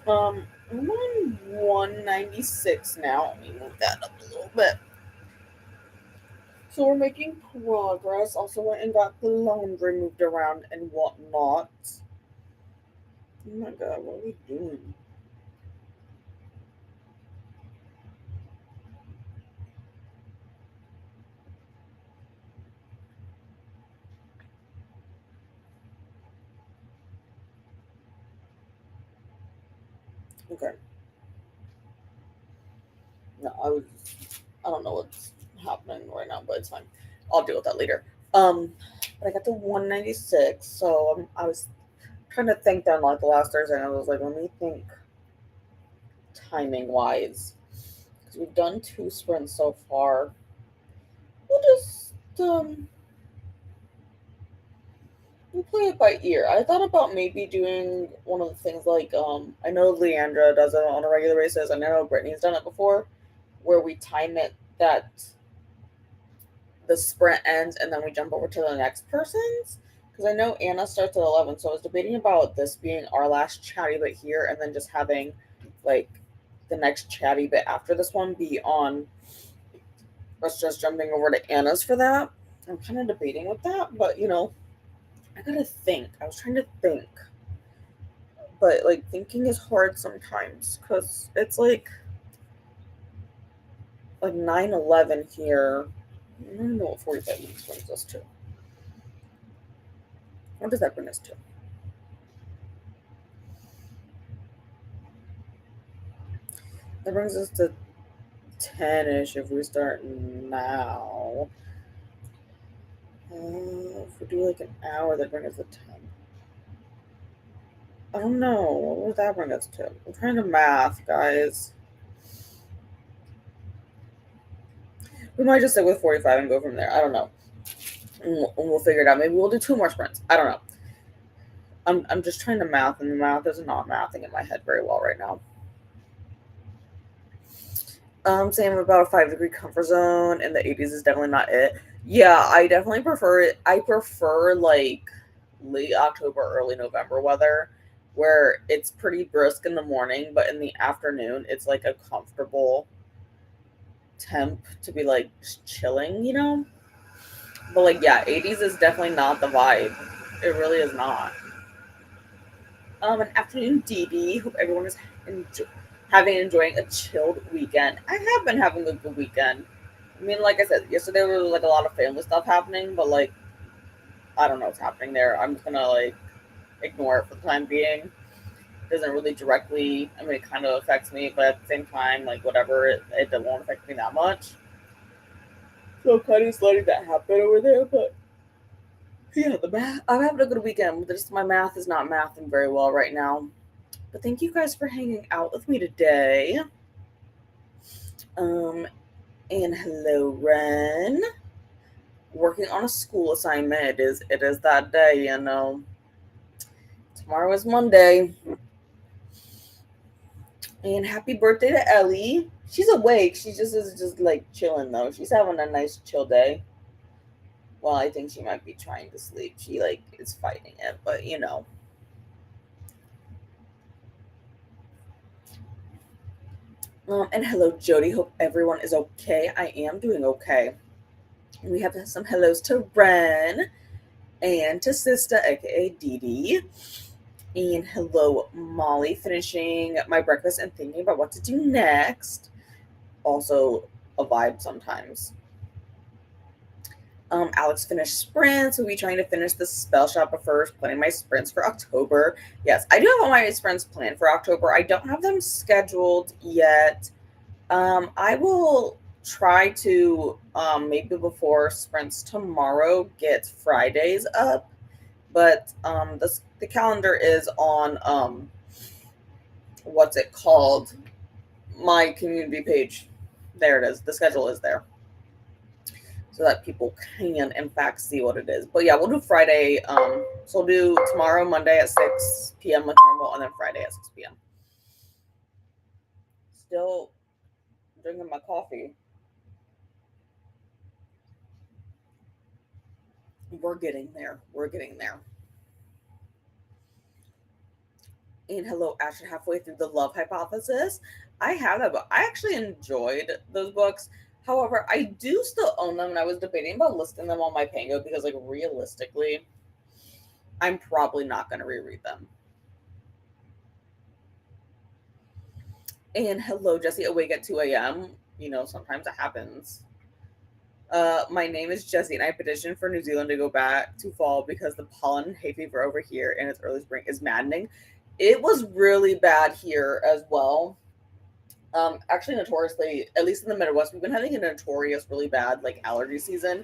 I'm on 196 now. Let me move that up a little bit. So we're making progress. Also went and got the laundry moved around and whatnot. Oh my god, what are we doing? Okay. No, I don't know what's happening right now, but it's fine. I'll deal with that later. But I got to 196, so I was trying to think down like the last Thursday, and I was like, let me think timing wise. Because we've done 2 sprints so far. We'll just, we'll play it by ear. I thought about maybe doing one of the things like, I know Leandra does it on a regular basis, and I know Brittany's done it before, where we time it that the sprint ends and then we jump over to the next person's. Because I know Anna starts at 11, so I was debating about this being our last chatty bit here and then just having like the next chatty bit after this one be on us just jumping over to Anna's for that. I'm kind of debating with that, but I gotta think. I was trying to think, but like thinking is hard sometimes because it's like 9:11 here. I don't know what 45 minutes brings us to. What does that bring us to? That brings us to 10-ish if we start now. If we do like an hour, that brings us to 10. I don't know. What would that bring us to? I'm trying to math, guys. We might just stick with 45 and go from there. I don't know. And we'll figure it out. Maybe we'll do 2 more sprints. I don't know. I'm just trying to math, and the math is not mathing in my head very well right now. Saying about a 5-degree comfort zone in the 80s is definitely not it. Yeah, I definitely prefer it. I prefer like late October, early November weather where it's pretty brisk in the morning, but in the afternoon it's like a comfortable temp to be like just chilling. But like yeah, 80s is definitely not the vibe. It really is not. An afternoon DD. Hope everyone is enjoying a chilled weekend. I have been having a good weekend. I mean, like I said, yesterday there was like a lot of family stuff happening, but like I don't know what's happening there. I'm just gonna like ignore it for the time being. It doesn't really directly. I mean, it kind of affects me, but at the same time, like whatever, it won't affect me that much. So I'm kind of just letting that happen over there. But yeah, the math. I'm having a good weekend. Just my math is not mathing very well right now. But thank you guys for hanging out with me today. Um, and hello, Ren. Working on a school assignment. It is that day. Tomorrow is Monday. And happy birthday to Ellie. She's awake. She just is just like chilling though. She's having a nice chill day. Well, I think she might be trying to sleep. She like is fighting it, but. And hello, Jody. Hope everyone is okay. I am doing okay. We have some hellos to Ren and to Sista, aka Dee Dee. And hello, Molly. Finishing my breakfast and thinking about what to do next. Also, a vibe sometimes. Alex finished sprints. We'll be trying to finish the spell shopper first, planning my sprints for October. Yes, I do have all my sprints planned for October. I don't have them scheduled yet. I will try to maybe before sprints tomorrow get Fridays up, but the calendar is on what's it called? My community page. There it is. The schedule is there. So that people can in fact see what it is. But yeah, we'll do Friday. So we'll do tomorrow, Monday at 6 p.m. like normal, and then Friday at 6 p.m. Still drinking my coffee. We're getting there. We're getting there. And hello, Asher, halfway through the Love Hypothesis. I have that book. I actually enjoyed those books. However, I do still own them, and I was debating about listing them on my Pango because, like, realistically, I'm probably not going to reread them. And hello, Jesse, awake at 2 a.m. You know, sometimes it happens. My name is Jessie, and I petitioned for New Zealand to go back to fall because the pollen and hay fever over here in its early spring is maddening. It was really bad here as well. Actually, notoriously, at least in the Midwest, we've been having a notorious, really bad like allergy season,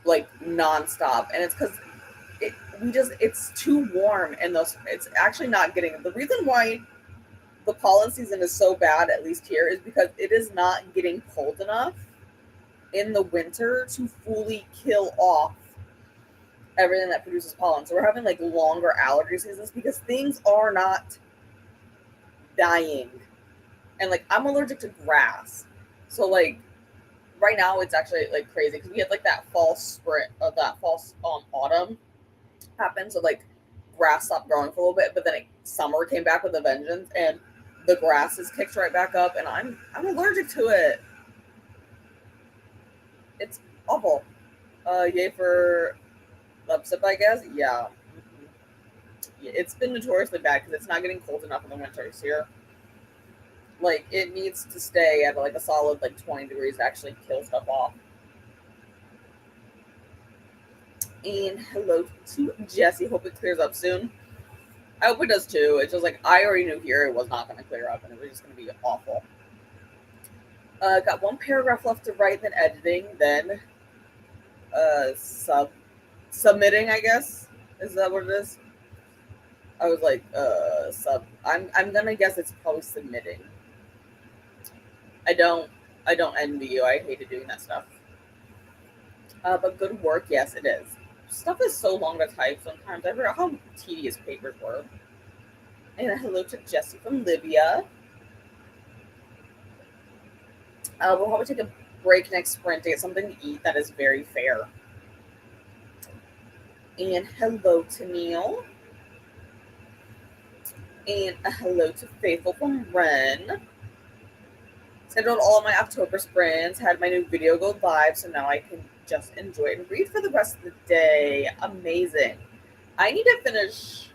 like nonstop, and it's because it's too warm, and those it's actually not getting. The reason why the pollen season is so bad, at least here, is because it is not getting cold enough in the winter to fully kill off everything that produces pollen. So we're having like longer allergy seasons because things are not dying. And like I'm allergic to grass. So like right now it's actually like crazy because we had like that false spring of that false autumn happen. So like grass stopped growing for a little bit, but then summer came back with a vengeance and the grass is kicked right back up and I'm allergic to it. It's awful. Yay for Lepsip, I guess. Yeah. It's been notoriously bad because it's not getting cold enough in the winters here. Like it needs to stay at like a solid like 20 degrees to actually kill stuff off. And hello to Jesse. Hope it clears up soon. I hope it does too. It's just like I already knew here it was not going to clear up and it was just going to be awful. Got one paragraph left to write, then editing, then submitting. I guess is that what it is? I was like I'm gonna guess it's probably submitting. I don't envy you. I hated doing that stuff. But good work, yes, it is. Stuff is so long to type sometimes. I forgot how tedious papers were. And hello to Jesse from Libya. We'll probably take a breakneck sprint to get something to eat that is very fair. And hello to Neil. And a hello to Faithful from Ren. Scheduled all of my October sprints, had my new video go live, so now I can just enjoy it and read for the rest of the day. Amazing. I need to finish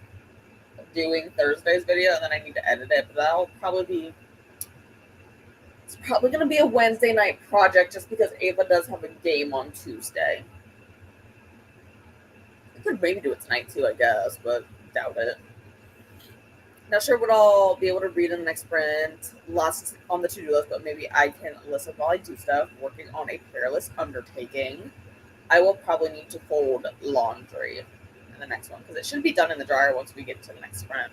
doing Thursday's video and then I need to edit it, but that'll probably be it's probably going to be a Wednesday night project just because Ava does have a game on Tuesday. I could maybe do it tonight too, I guess, but doubt it. Not sure what I'll be able to read in the next sprint. Lots on the to-do list, but maybe I can listen while I do stuff. Working on a perilous undertaking. I will probably need to fold laundry in the next one because it should be done in the dryer once we get to the next sprint.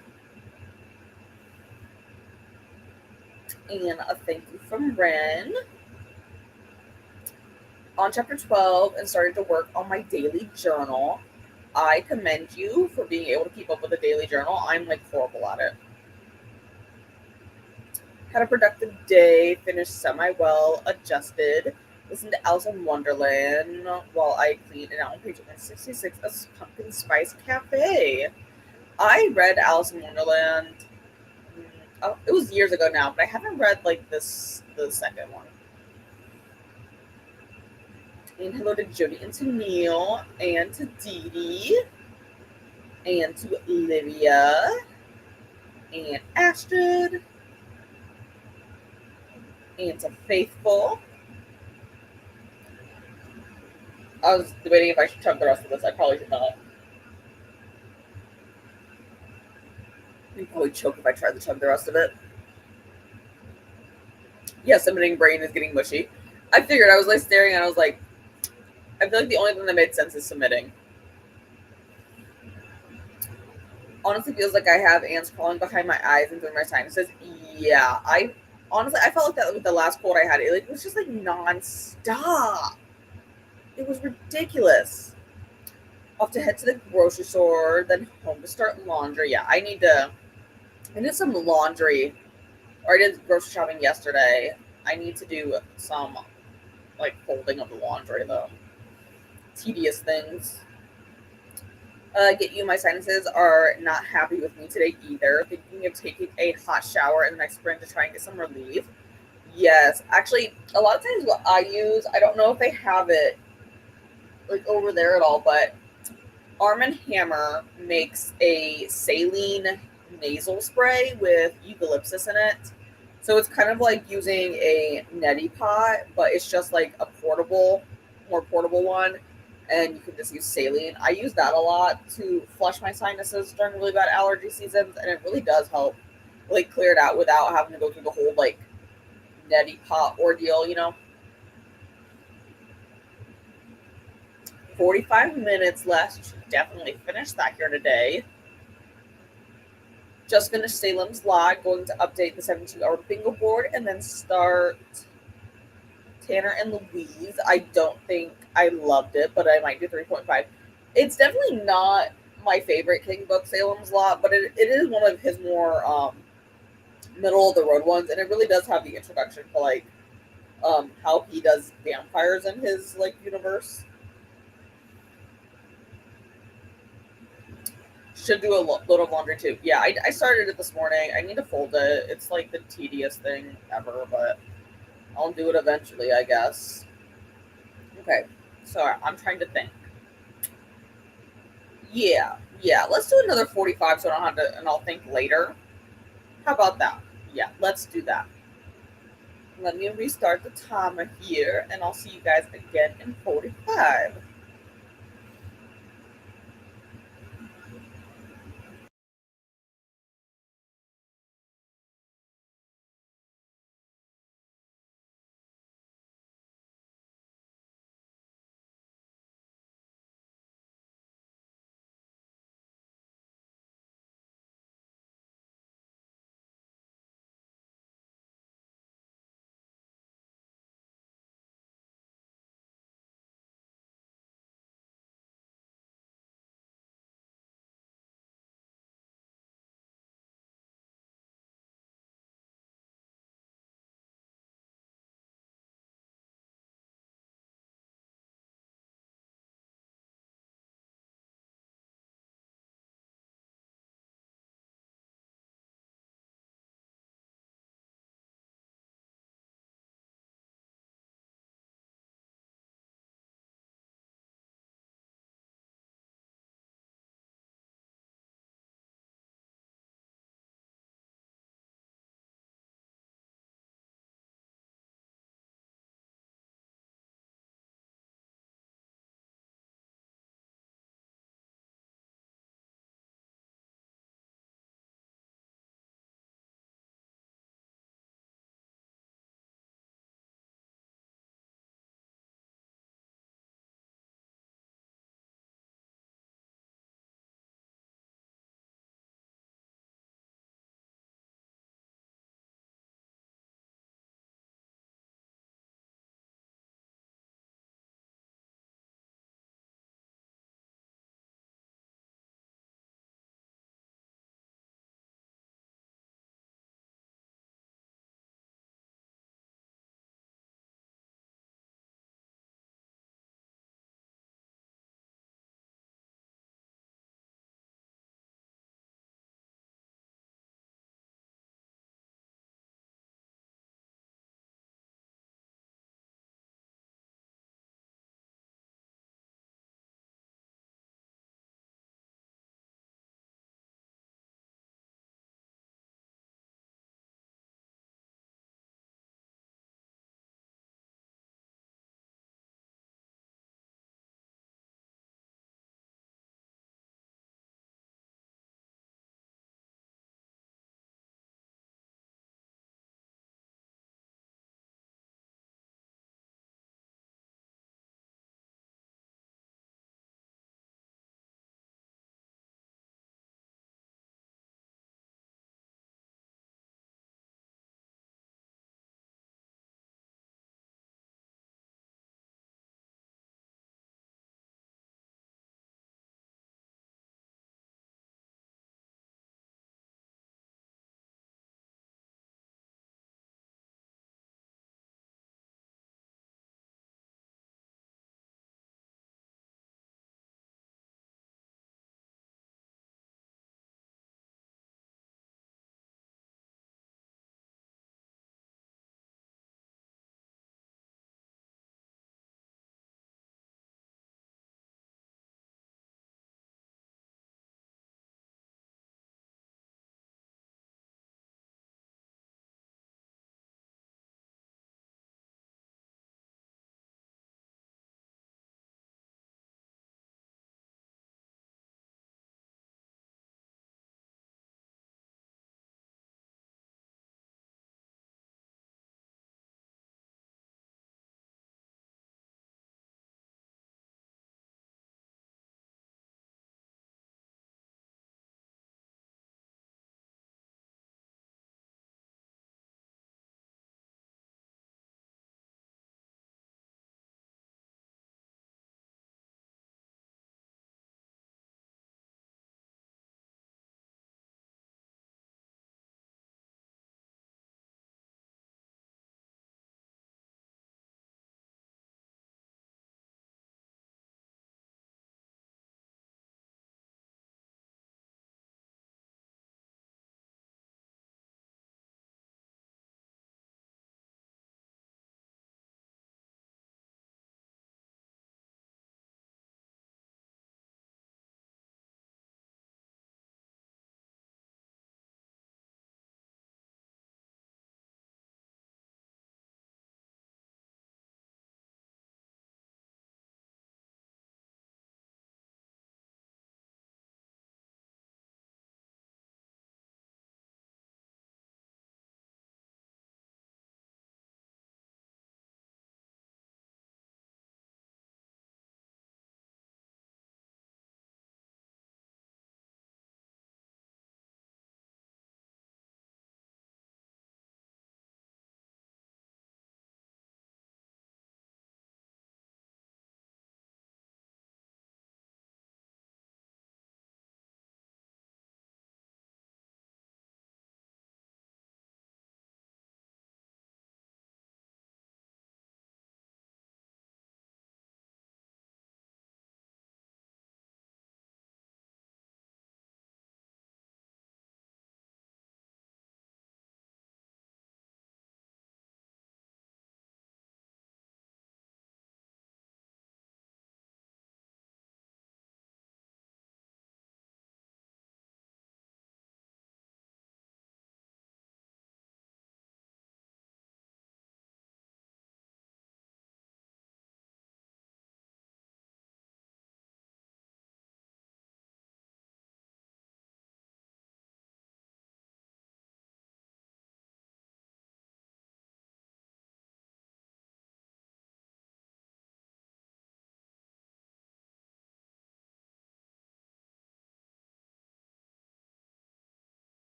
And a thank you from Ren. On chapter 12 and started to work on my daily journal. I commend you for being able to keep up with a daily journal. I'm like horrible at it. Had a productive day, finished semi-well, adjusted, listened to Alice in Wonderland while I cleaned, and now on page 166, a pumpkin spice cafe. I read Alice in Wonderland. It was years ago now, but I haven't read like the second one. And hello to Jody and to Neil and to Dee Dee and to Olivia and Astrid and to Faithful. I was debating if I should chug the rest of this. I probably should not. I'd probably choke if I tried to chug the rest of it. Yeah, submitting brain is getting mushy. I figured. I was like staring and I was like, I feel like the only thing that made sense is submitting. Honestly feels like I have ants crawling behind my eyes and through my sinuses. Yeah, I felt like that with the last quote I had. It was just like nonstop. It was ridiculous. Off to head to the grocery store, then home to start laundry. Yeah, I did some laundry, or I did grocery shopping yesterday. I need to do some like folding of the laundry though. Tedious things. Get you, my sinuses are not happy with me today either. Thinking of taking a hot shower in the next sprint to try and get some relief. Yes, actually, a lot of times what I use, I don't know if they have it like over there at all, but Arm& and Hammer makes a saline nasal spray with eucalyptus in it. So it's kind of like using a neti pot, but it's just like a more portable one, and you can just use saline. I use that a lot to flush my sinuses during really bad allergy seasons, and it really does help like clear it out without having to go through the whole like neti pot ordeal. 45 minutes left. Should definitely finish that here today. Just finished Salem's Lot, going to update the 72-hour bingo board, and then start Tanner and Louise. I don't think I loved it, but I might do 3.5. It's definitely not my favorite King book, Salem's Lot, but it is one of his more middle of the road ones, and it really does have the introduction to like how he does vampires in his like universe. Should do a load of laundry too. Yeah, I started it this morning. I need to fold it. It's like the tedious thing ever, but I'll do it eventually, I guess. Okay, so I'm trying to think. Yeah. Let's do another 45 so I don't have to, and I'll think later. How about that? Yeah, let's do that. Let me restart the timer here, and I'll see you guys again in 45.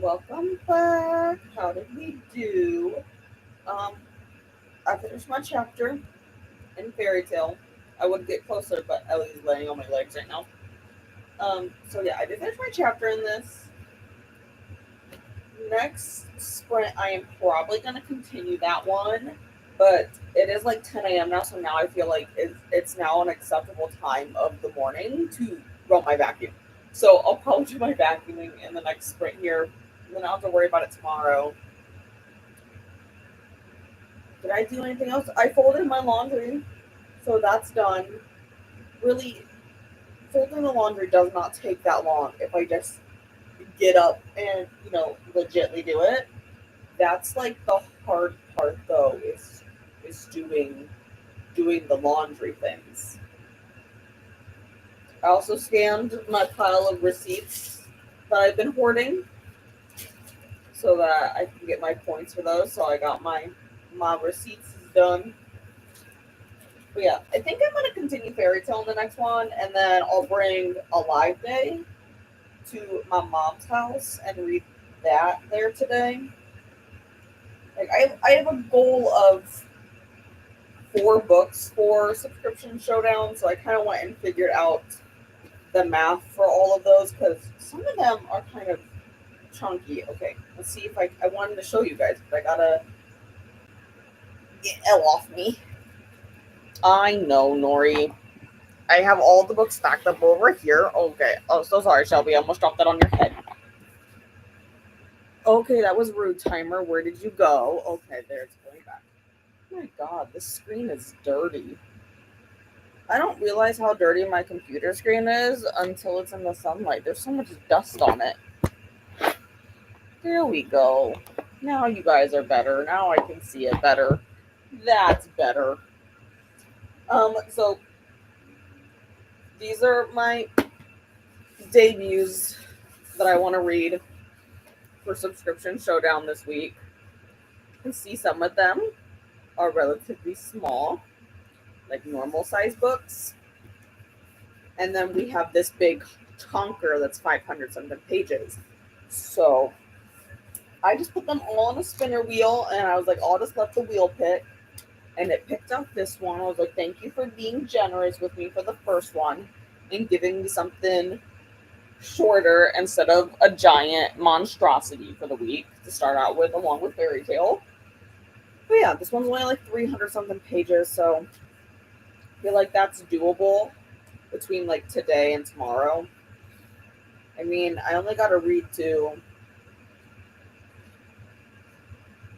Welcome back. How did we do? Um, I finished my chapter in Fairy Tale. I would get closer, but Ellie's laying on my legs right now. So yeah, I did finish my chapter in this. Next sprint, I am probably going to continue that one, but it is like 10 a.m. now, so now I feel like it's now an acceptable time of the morning to run my vacuum. So I'll probably do my vacuuming in the next sprint here, and then I'll have to worry about it tomorrow. Did I do anything else? I folded my laundry, so that's done. Really, folding the laundry does not take that long if I just get up and, legitly do it. That's like the hard part though, is doing the laundry things. I also scanned my pile of receipts that I've been hoarding so that I can get my points for those. So I got my receipts done. But yeah, I think I'm gonna continue Fairy Tale in the next one, and then I'll bring a live day to my mom's house and read that there today. Like I have a goal of 4 books for subscription showdown, so I kind of went and figured out the math for all of those because some of them are kind of chunky. Okay, let's see if I wanted to show you guys, but I gotta get L off me. I know, Nori. I have all the books stacked up over here. Okay. Oh, so sorry, Shelby. I almost dropped that on your head. Okay, that was rude, timer. Where did you go? Okay, there it's going back. Oh my god, this screen is dirty. I don't realize how dirty my computer screen is until it's in the sunlight. There's so much dust on it. There we go. Now you guys are better. Now I can see it better. That's better. So these are my debuts that I want to read for Subscription Showdown this week. You can see some of them are relatively small, like normal size books. And then we have this big chunker that's 500 something pages. So I just put them all on a spinner wheel, and I was like, I'll just let the wheel pick. And it picked up this one. I was like, thank you for being generous with me for the first one and giving me something shorter instead of a giant monstrosity for the week to start out with, along with Fairy Tale. But yeah, this one's only like 300 something pages, so I feel like that's doable between like today and tomorrow. I mean, I only got to read to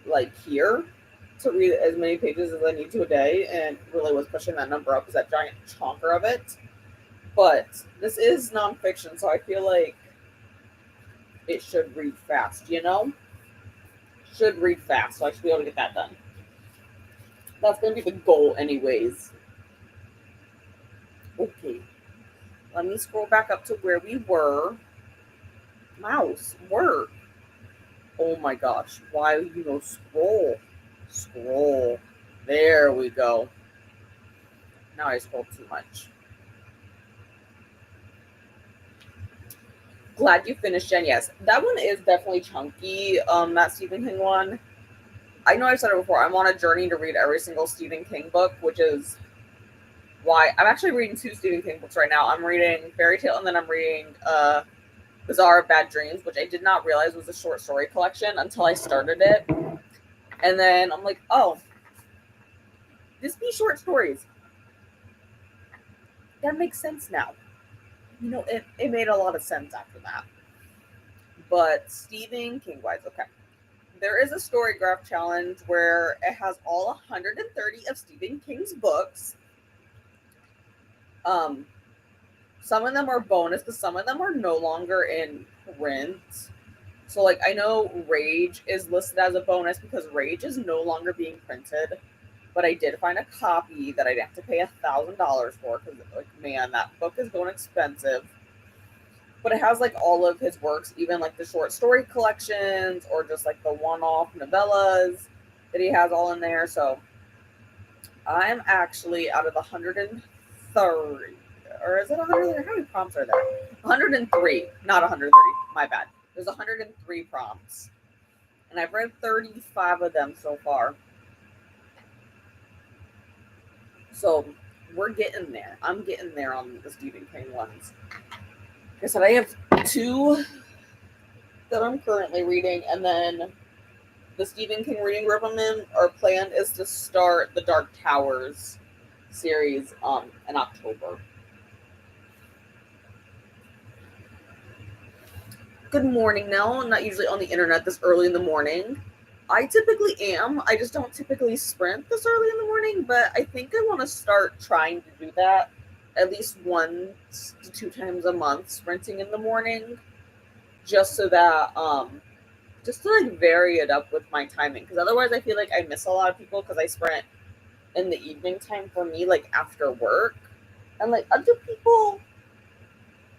like here to read as many pages as I need to a day, and really was pushing that number up is that giant chonker of it. But this is nonfiction, so I feel like it should read fast, Should read fast, so I should be able to get that done. That's going to be the goal anyways. Okay. Let me scroll back up to where we were. Mouse, work. Oh my gosh. Why, scroll. Scroll. There we go. Now I scrolled too much. Glad you finished, Jen. Yes, that one is definitely chunky. That Stephen King one. I know I've said it before. I'm on a journey to read every single Stephen King book, which is why I'm actually reading 2 Stephen King books right now. I'm reading Fairy Tale, and then I'm reading Bizarre Bad Dreams, which I did not realize was a short story collection until I started it. And then I'm like, oh, this be short stories. That makes sense now. It made a lot of sense after that. But Stephen King wise, okay. There is a story graph challenge where it has all 130 of Stephen King's books. Some of them are bonus, but some of them are no longer in print. So, like, I know Rage is listed as a bonus because Rage is no longer being printed. But I did find a copy that I'd have to pay $1,000 for because, like, man, that book is going expensive. But it has, like, all of his works, even, like, the short story collections or just, like, the one-off novellas that he has all in there. So I'm actually out of the 130. Or is it 130? How many prompts are there? 103, not 130. My bad. There's 103 prompts, and I've read 35 of them so far. So we're getting there. I'm getting there on the Stephen King ones. Like I said, I have 2 that I'm currently reading, and then the Stephen King reading group I'm in, our plan is to start the Dark Towers series in October. Good morning now. I'm not usually on the internet this early in the morning. I typically am. I just don't typically sprint this early in the morning, but I think I want to start trying to do that at least 1 to 2 times a month, sprinting in the morning, just so that just to like vary it up with my timing, because otherwise I feel like I miss a lot of people because I sprint in the evening time for me, like after work, and like other people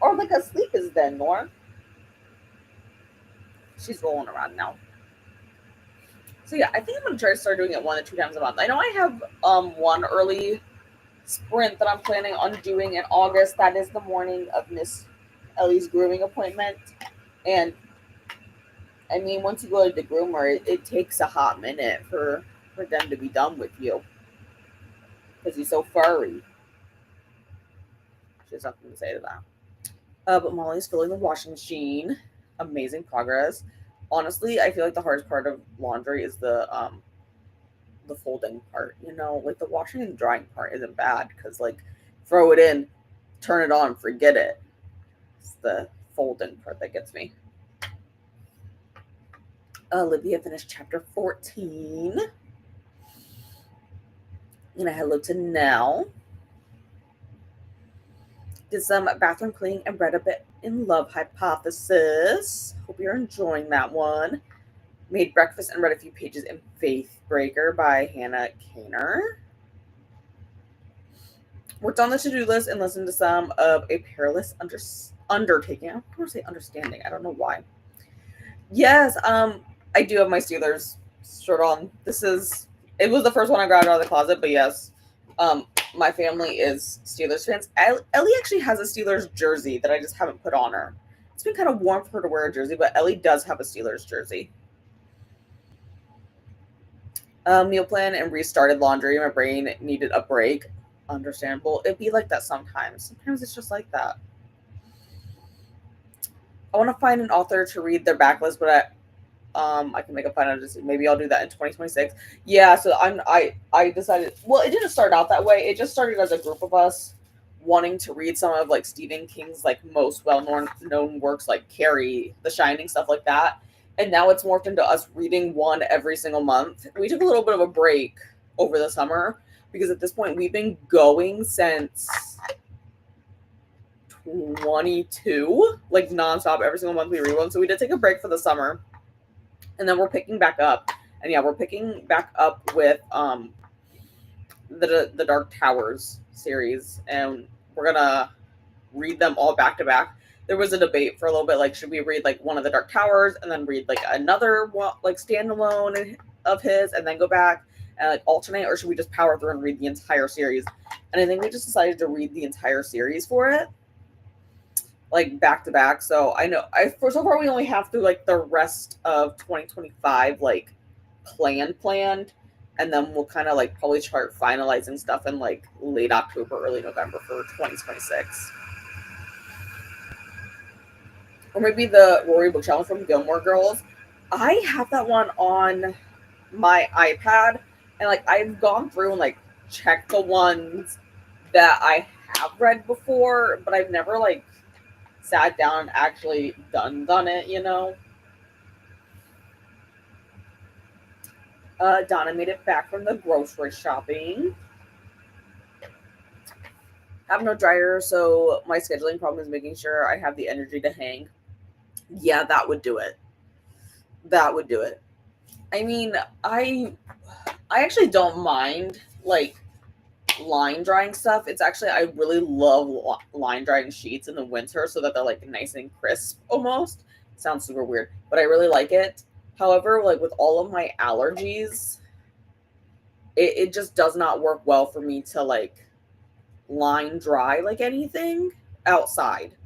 are like asleep as then, Nora. She's rolling around now. So yeah, I think I'm gonna try to start doing it 1 to 2 times a month. I know I have one early sprint that I'm planning on doing in August. That is the morning of Miss Ellie's grooming appointment. And I mean, once you go to the groomer, it takes a hot minute for them to be done with you because he's so furry. She has something to say to that. But Molly's filling the washing machine. Amazing progress. Honestly, I feel like the hardest part of laundry is the folding part. You know, like the washing and drying part isn't bad because like throw it in, turn it on, forget it. It's the folding part that gets me. Olivia finished chapter 14. And I hello to Nell. Did some bathroom cleaning and read a bit in Love Hypothesis. Hope you're enjoying that one. Made breakfast and read a few pages in Faith Breaker by Hannah Kaner. Worked on the to-do list and listened to some of A Perilous Undertaking. I don't want to say understanding. I don't know why. Yes, I do have my Steelers shirt on. It was the first one I grabbed out of the closet, but yes, my family is Steelers fans. Ellie actually has a Steelers jersey that I just haven't put on her. It's been kind of warm for her to wear a jersey, but Ellie does have a Steelers jersey. Meal plan and restarted laundry. My brain needed a break. Understandable. It'd be like that sometimes. Sometimes it's just like that. I want to find an author to read their backlist, but I can make a final decision. Maybe I'll do that in 2026. Yeah, so I decided. Well, it didn't start out that way. It just started as a group of us wanting to read some of like Stephen King's like most well-known works, like Carrie, The Shining, stuff like that. And now it's morphed into us reading one every single month. We took a little bit of a break over the summer because at this point we've been going since 22, like nonstop every single month we read one. So we did take a break for the summer. And then we're picking back up. And yeah, we're picking back up with the Dark Towers series. And we're going to read them all back to back. There was a debate for a little bit, like, should we read like one of the Dark Towers and then read like another like standalone of his and then go back and like alternate, or should we just power through and read the entire series? And I think we just decided to read the entire series for it, like back to back. So I know for so far we only have to like the rest of 2025 like planned, and then we'll kind of like probably start finalizing stuff in like late October, early November for 2026. Or maybe the Rory book challenge from Gilmore Girls. I have that one on my iPad, and like I've gone through and like checked the ones that I have read before, but I've never like sat down and actually done it, you know. Donna made it back from the grocery shopping. Have no dryer, so my scheduling problem is making sure I have the energy to hang. Yeah, that would do it. I mean, I actually don't mind like line drying stuff. It's actually, I really love line drying sheets in the winter so that they're like nice and crisp almost. Sounds super weird, but I really like it. However, like with all of my allergies, it just does not work well for me to like line dry like anything outside.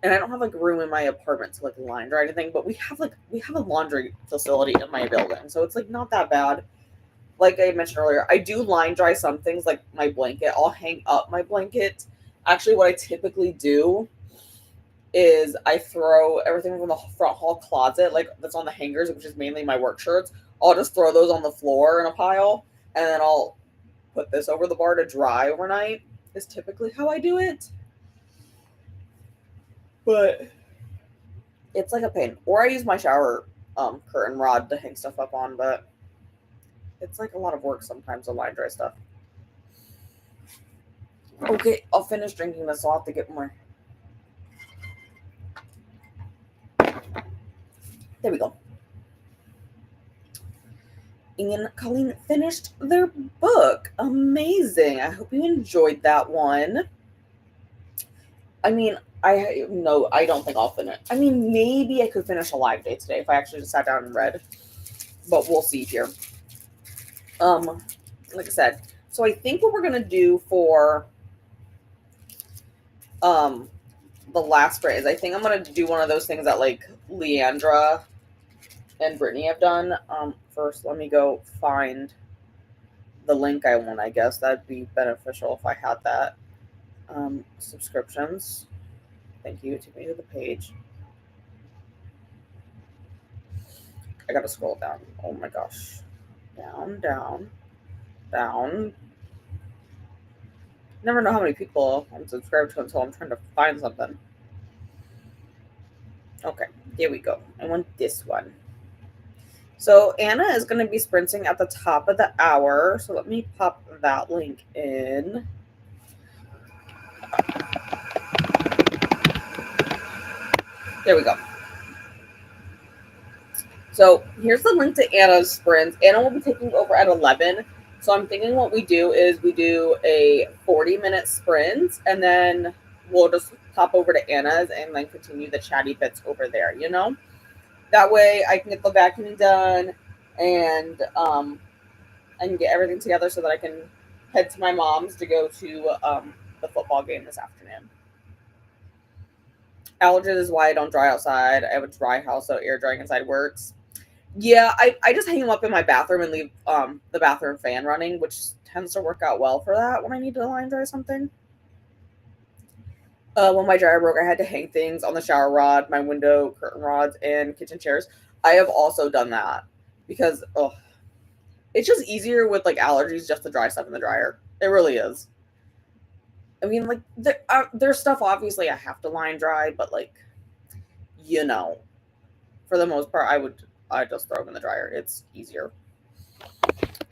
and I don't have like room in my apartment to like line dry anything, but we have a laundry facility in my building, so it's like not that bad. Like I mentioned earlier, I do line dry some things like my blanket. I'll hang up my blanket. Actually, what I typically do is I throw everything from the front hall closet, like that's on the hangers, which is mainly my work shirts. I'll just throw those on the floor in a pile, and then I'll put this over the bar to dry overnight. Is typically how I do it. But it's like a pain. Or I use my shower curtain rod to hang stuff up on, but it's like a lot of work sometimes to line dry stuff. Okay, I'll finish drinking this. So I'll have to get more. There we go. And Colleen finished their book. Amazing. I hope you enjoyed that one. I mean, I don't think I'll finish. I mean, maybe I could finish a live day today if I actually just sat down and read. But we'll see here. Like I said, so I think what we're gonna do for the last sprint is I think I'm gonna do one of those things that like Leandra and Brittany have done. First, let me go find the link I want. I guess that'd be beneficial if I had that. Subscriptions. Thank you. Take me to the page. I gotta scroll down. Oh my gosh. Down, down, down. Never know how many people I'm subscribed to until I'm trying to find something. Okay, here we go. I want this one. So Anna is going to be sprinting at the top of the hour. So let me pop that link in. There we go. So here's the link to Anna's sprints. Anna will be taking over at 11. So I'm thinking what we do is we do a 40-minute sprint, and then we'll just pop over to Anna's and then continue the chatty bits over there, you know? That way I can get the vacuuming done and I can get everything together so that I can head to my mom's to go to the football game this afternoon. Allergies is why I don't dry outside. I have a dry house, so air drying inside works. Yeah, I just hang them up in my bathroom and leave the bathroom fan running, which tends to work out well for that when I need to line dry something. When my dryer broke, I had to hang things on the shower rod, my window curtain rods, and kitchen chairs. I have also done that because it's just easier with like allergies just to dry stuff in the dryer. It really is. I mean, like there's stuff obviously I have to line dry, but like, you know, for the most part, I just throw them in the dryer. It's easier.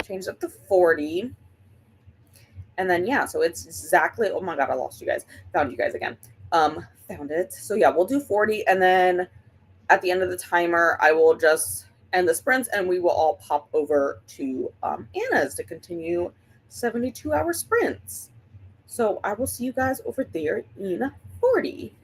Change up to 40. And then, yeah, so it's exactly, oh my God, I lost you guys. Found you guys again. Found it. So yeah, we'll do 40. And then at the end of the timer, I will just end the sprints and we will all pop over to Anna's to continue 72-hour sprints. So I will see you guys over there in 40.